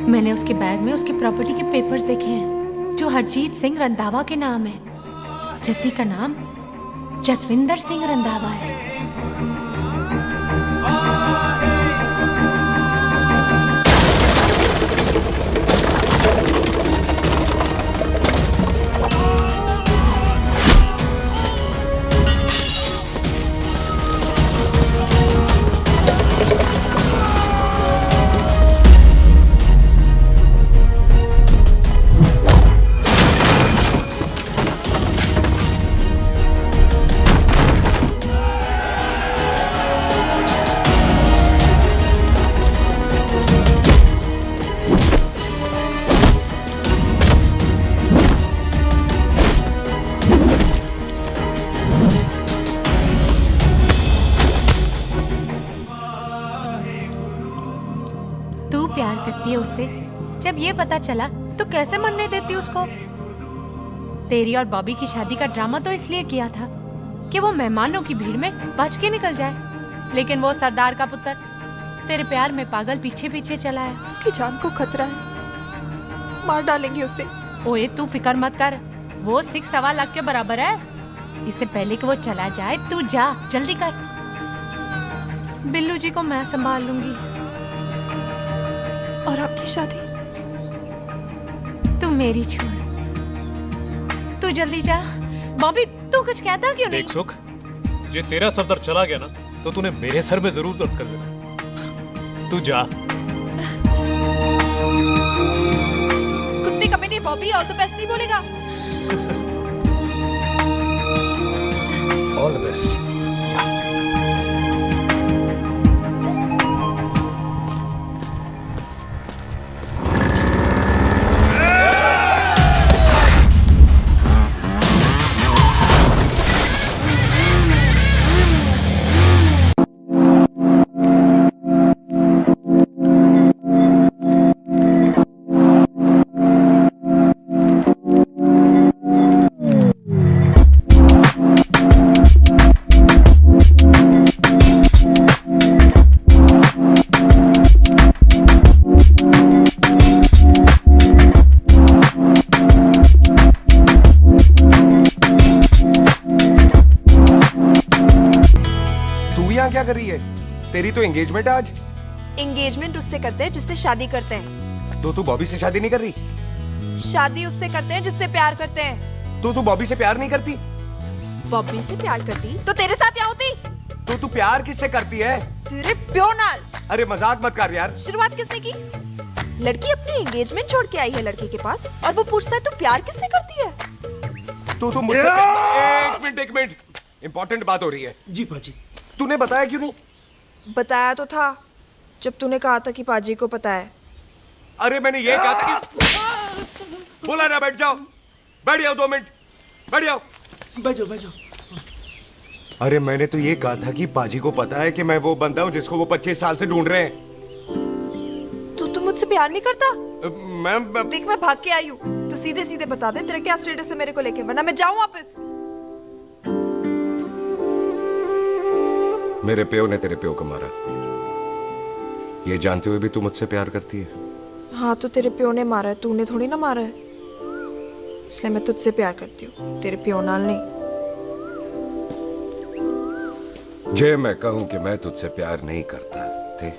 मैंने उसके बैग में उसकी प्रॉपर्टी के पेपर्स देखे हैं जो हरजीत सिंह रंधावा के नाम है। जस्सी का नाम जसविंदर सिंह रंधावा है। प्यार करती है उससे। जब ये पता चला तो कैसे मरने देती उसको? तेरी और बॉबी की शादी का ड्रामा तो इसलिए किया था कि वो मेहमानों की भीड़ में बच के निकल जाए, लेकिन वो सरदार का पुत्र तेरे प्यार में पागल पीछे पीछे चला है। उसकी जान को खतरा है, मार डालेंगे उसे। ओए तू फिक्र मत कर, वो 1.25 लाख के बराबर है। इससे पहले कि वो चला जाए तू जा, जल्दी कर। बिल्लू जी को मैं संभाल लूंगी। और आपकी शादी? तू मेरी छोड़, तू जल्दी जा। बॉबी तू कुछ कहता क्यों नहीं? देख सुख, जे तेरा सरदार चला गया ना तो तूने मेरे सर में जरूर दर्द कर देना। तू जा। कुत्ते कमीने बॉबी और तो बेस्ट नहीं बोलेगा। All the best. क्या कर रही है? तेरी तो एंगेजमेंट है आज। एंगेजमेंट उससे करते हैं जिससे शादी करते हैं। तो तू बॉबी से शादी नहीं कर रही? शादी उससे करते हैं जिससे प्यार करते हैं। तो तू बॉबी से प्यार नहीं करती? बॉबी से प्यार करती तो तेरे साथ क्या होती? तो तू प्यार किससे करती है? तेरे प्यो नाल। अरे मजाक मत कर यार। शुरुआत किसने की? लड़की अपनी एंगेजमेंट छोड़ के आई है लड़के के पास और वो पूछता है तू प्यार किससे करती है? तो मुझसे एक मिनट इंपॉर्टेंट बात हो रही है। जी पाजी। तूने बताया क्यों नहीं? बताया तो था जब तूने कहा था कि पाजी को पता है। अरे मैंने ये कहा था कि बोला ना बैठ जाओ 2 मिनट बैठ जाओ। बैठ जाओ। अरे मैंने तो ये कहा था कि पाजी को पता है कि मैं वो बंदा हूँ जिसको वो 25 साल से ढूंढ रहे हैं। तो तू मुझसे प्यार नहीं करता? मैं देख मैं भाग के आई हूँ तो सीधे सीधे बता दे तेरा क्या स्टेटस है मेरे को लेके, वरना मैं जाऊँ वापस। मेरे प्यो ने तेरे प्यो को मारा, ये जानते हुए भी तू मुझसे प्यार करती है? हाँ तो तेरे प्यो ने मारा है, तूने थोड़ी ना मारा है, इसलिए मैं तुझसे प्यार करती हूँ, तेरे प्यो नाल नहीं। जे मैं कहूं कि मैं तुझसे प्यार नहीं करता थे,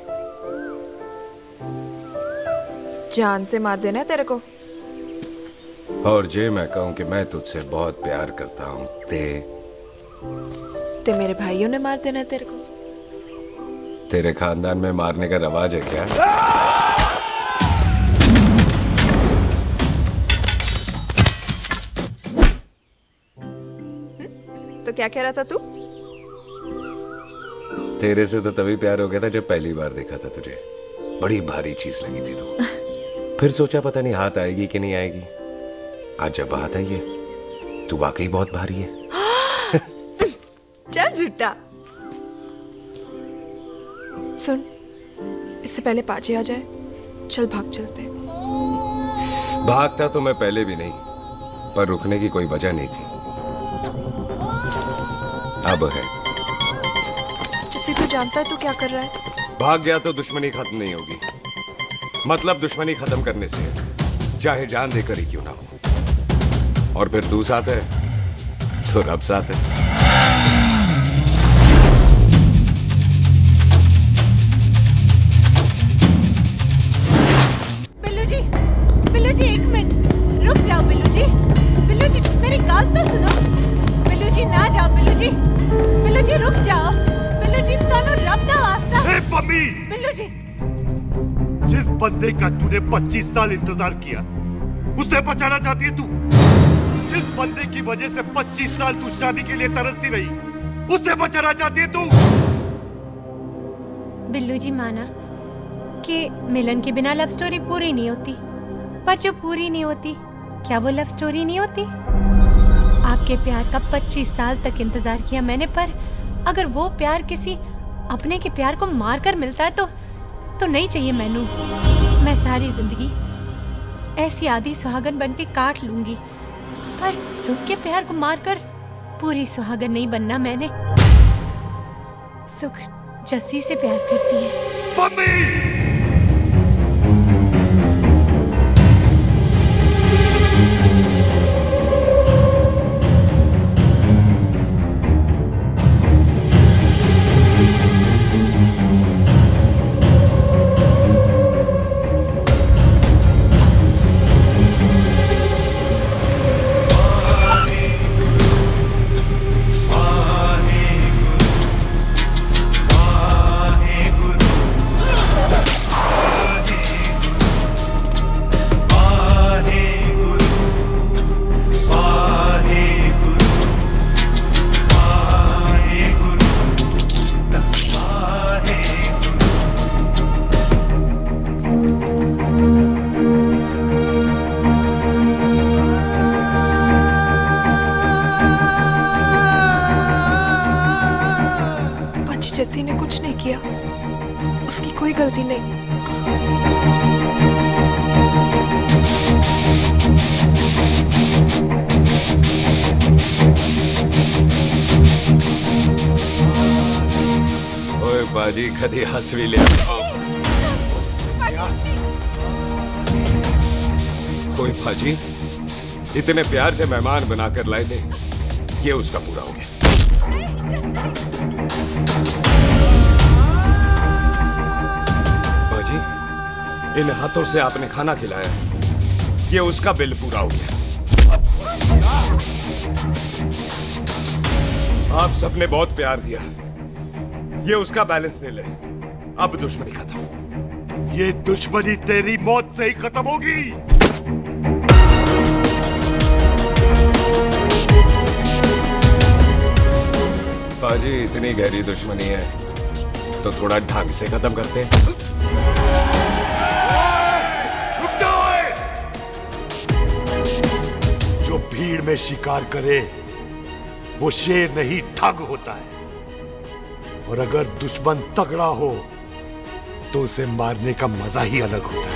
जान से मार देना है तेरे को। और जे मैं कहूं कि मैं तुझसे बहुत प्यार करता हूं ते मेरे भाइयों ने मार देना है तेरे को। तेरे खानदान में मारने का रवाज है क्या? तो क्या कह रहा था तू? तेरे से तो तभी प्यार हो गया था जब पहली बार देखा था तुझे, बड़ी भारी चीज लगी थी तू। फिर सोचा पता नहीं हाथ आएगी कि नहीं आएगी, आज जब हाथ आई है तू वाकई बहुत भारी है। चल झूठा। सुन, इससे पहले पाजी आ जाए, चल भाग चलते। भागता तो मैं पहले भी नहीं, पर रुकने की कोई वजह नहीं थी, अब है। जैसे तू जानता है तू क्या कर रहा है। भाग गया तो दुश्मनी खत्म नहीं होगी, मतलब दुश्मनी खत्म करने से चाहे जान देकर ही क्यों ना हो। और फिर तू साथ है तो रब साथ है। बिल्लू जी एक मिनट रुक जाओ। बिल्लू जी मेरी बात तो सुनो। बिल्लू जी ना जाओ। बिल्लू जी रुक जाओ। बिल्लू जी दोनों रब दा वास्ता। ए पम्मी, बिल्लू जी जिस बंदे का तूने 25 साल इंतजार किया उसे बचाना चाहती है तू? जिस बंदे की वजह से 25 साल तू शादी के लिए तरसती रही उसे बचाना चाहती है तू? बिल्लू जी माना कि मिलन के बिना लव स्टोरी पूरी नहीं होती, पर जो पूरी नहीं होती क्या वो लव स्टोरी नहीं होती? आपके प्यार का 25 साल तक इंतजार किया मैंने, पर अगर वो प्यार किसी अपने के प्यार को मारकर मिलता है तो नहीं चाहिए मैनू। मैं सारी जिंदगी ऐसी आधी सुहागन बन के काट लूंगी, पर सुख के प्यार को मारकर पूरी सुहागन नहीं बनना मैंने। सुख जस्सी से प्यार करती है। ओए बाजी कदी हंस भी लिया। ओए बाजी इतने प्यार से मेहमान बनाकर लाए थे, ये उसका पूरा हो गया। बाजी इन हाथों से आपने खाना खिलाया, ये उसका बिल पूरा हो गया। आप सबने बहुत प्यार दिया, ये उसका बैलेंस ले ले। अब दुश्मनी खत्म। ये दुश्मनी तेरी मौत से ही खत्म होगी। बाजी इतनी गहरी दुश्मनी है तो थोड़ा ढंग से खत्म करते हैं। रुक जाओ! जो भीड़ में शिकार करे वो शेर नहीं ठग होता है, और अगर दुश्मन तगड़ा हो तो उसे मारने का मजा ही अलग होता है।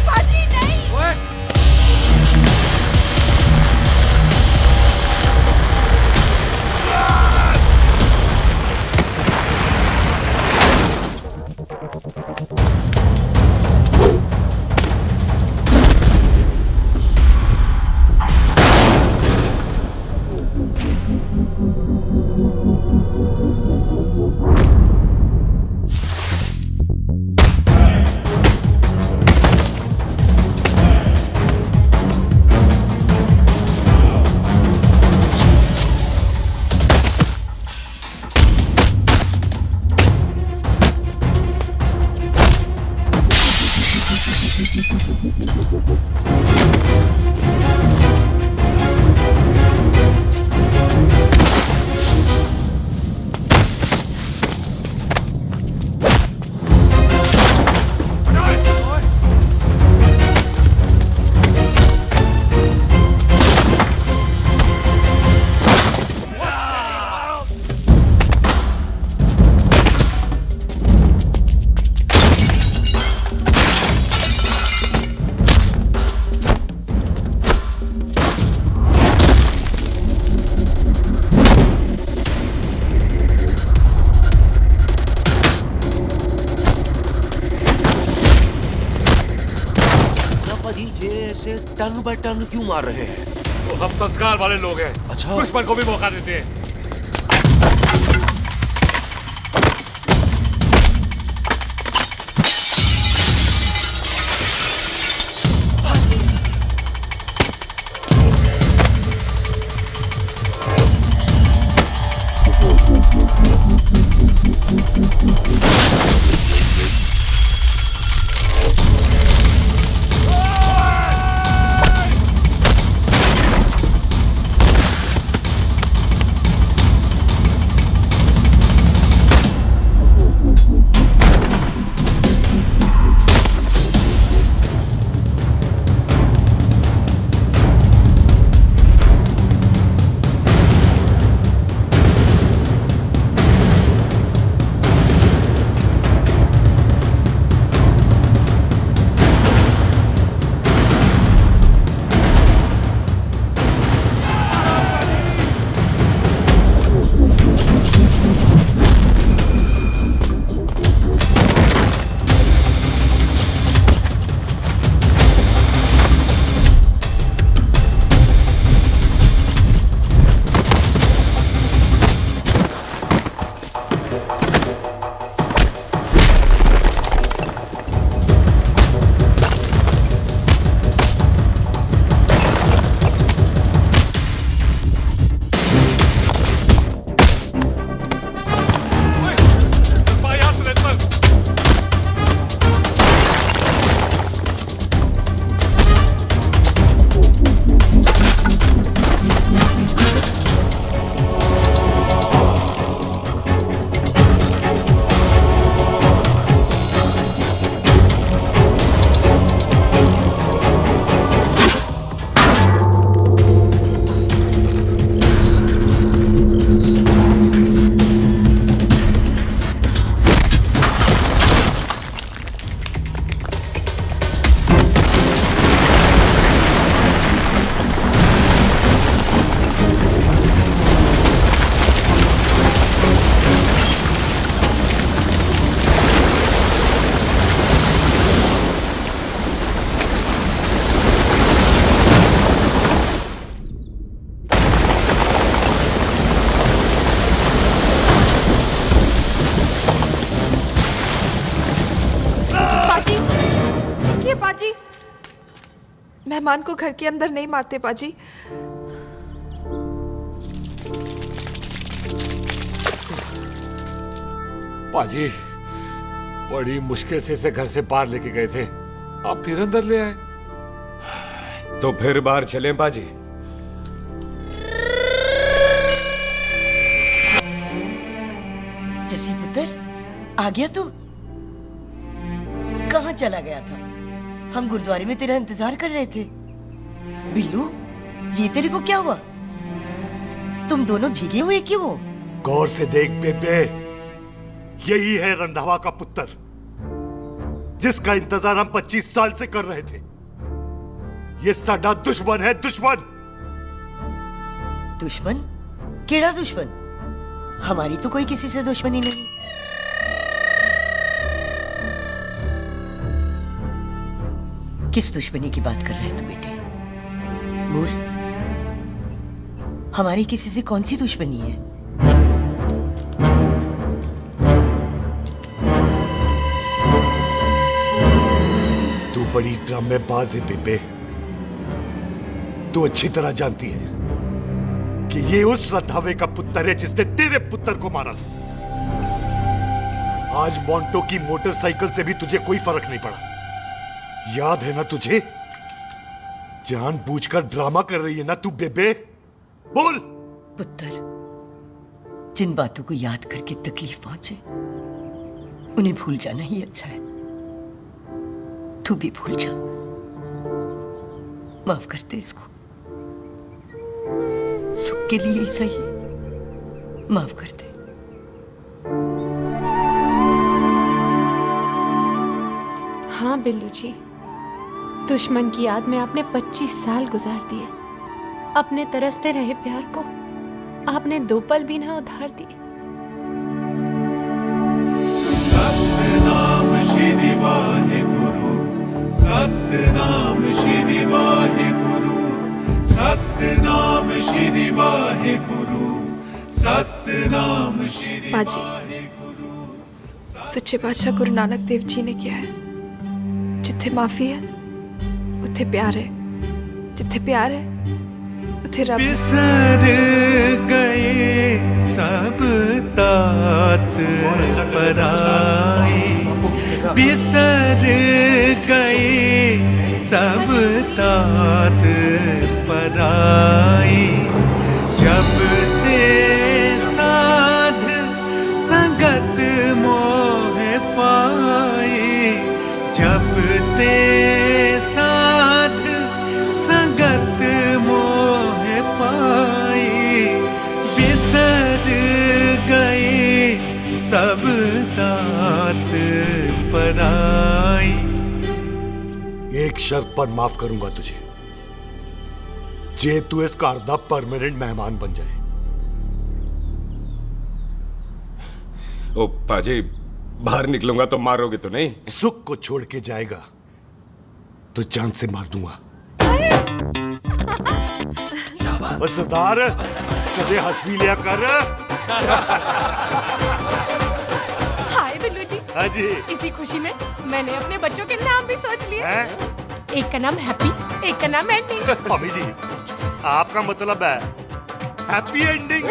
बाजी नहीं। ऐसे टन बाय टन क्यों मार रहे हैं? तो हम संस्कार वाले लोग हैं। अच्छा। दुश्मन को भी मौका देते हैं। मेहमान को घर के अंदर नहीं मारते पाजी। पाजी बड़ी मुश्किल से इसे घर से बाहर लेके गए थे, आप फिर अंदर ले आए। तो फिर बाहर चलें पाजी। जसी पुत्र, आ गया तू? कहाँ चला गया था? हम गुरुद्वारे में तेरा इंतजार कर रहे थे। बिल्लू, ये तेरे को क्या हुआ? तुम दोनों भीगे हुए क्यों हो? गौर से देख बेबे, यही है रंधावा का पुत्र, जिसका इंतजार हम 25 साल से कर रहे थे। ये साडा दुश्मन है, दुश्मन। दुश्मन? केड़ा दुश्मन? हमारी तो कोई किसी से दुश्मनी नहीं। किस दुश्मनी की बात कर रहे तू बेटे? बोल, हमारी किसी से कौन सी दुश्मनी है? तू बड़ी ड्रामेबाज है बेबे। तू अच्छी तरह जानती है कि ये उस रंधावे का पुत्र है जिसने तेरे पुत्र को मारा था। आज मोंटो की मोटरसाइकिल से भी तुझे कोई फर्क नहीं पड़ा। याद है ना तुझे? जानबूझकर ड्रामा कर रही है ना तू बेबे? बोल। पुत्र, जिन बातों को याद करके तकलीफ पहुंचे उन्हें भूल जाना ही अच्छा है। तू भी भूल जा। माफ कर दे इसको, सुख के लिए ही सही। माफ कर दे। हाँ बिल्लू जी, दुश्मन की याद में आपने 25 साल गुजार दिए। अपने तरसते रहे प्यार को आपने 2 पल भी ना उधार दिए। सतनाम श्री वाहेगुरु, सतनाम श्री वाहेगुरु, सतनाम श्री वाहेगुरु, सतनाम श्री पाजी, सच्चे बादशाह गुरु नानक देव जी ने किया है, जिथे माफी है उथे प्यार है, जिथे प्यार है उथे रब। बिसर गए सब तात पराए, बिसर गए सब तात पराए, जब ते साध संगत मोह पाए, जब ते साध संगत मोह पाए, बिसर गए सब तात पराए। एक शर्त पर माफ करूंगा तुझे, जे तू इस घर दा परमानेंट मेहमान बन जाए। ओ पाजी, बाहर निकलूंगा तो मारोगे तो नहीं? सुख को छोड़ के जाएगा तो जान से मार दूंगा। सरदार, कदे हंस भी लिया कर। हाय बिल्लू जी। हाँ जी। इसी खुशी में मैंने अपने बच्चों के नाम भी सोच लिए। एक का नाम हैप्पी, एक का नाम एंडिंग। मम्मी जी, आपका मतलब है हैप्पी एंडिंग।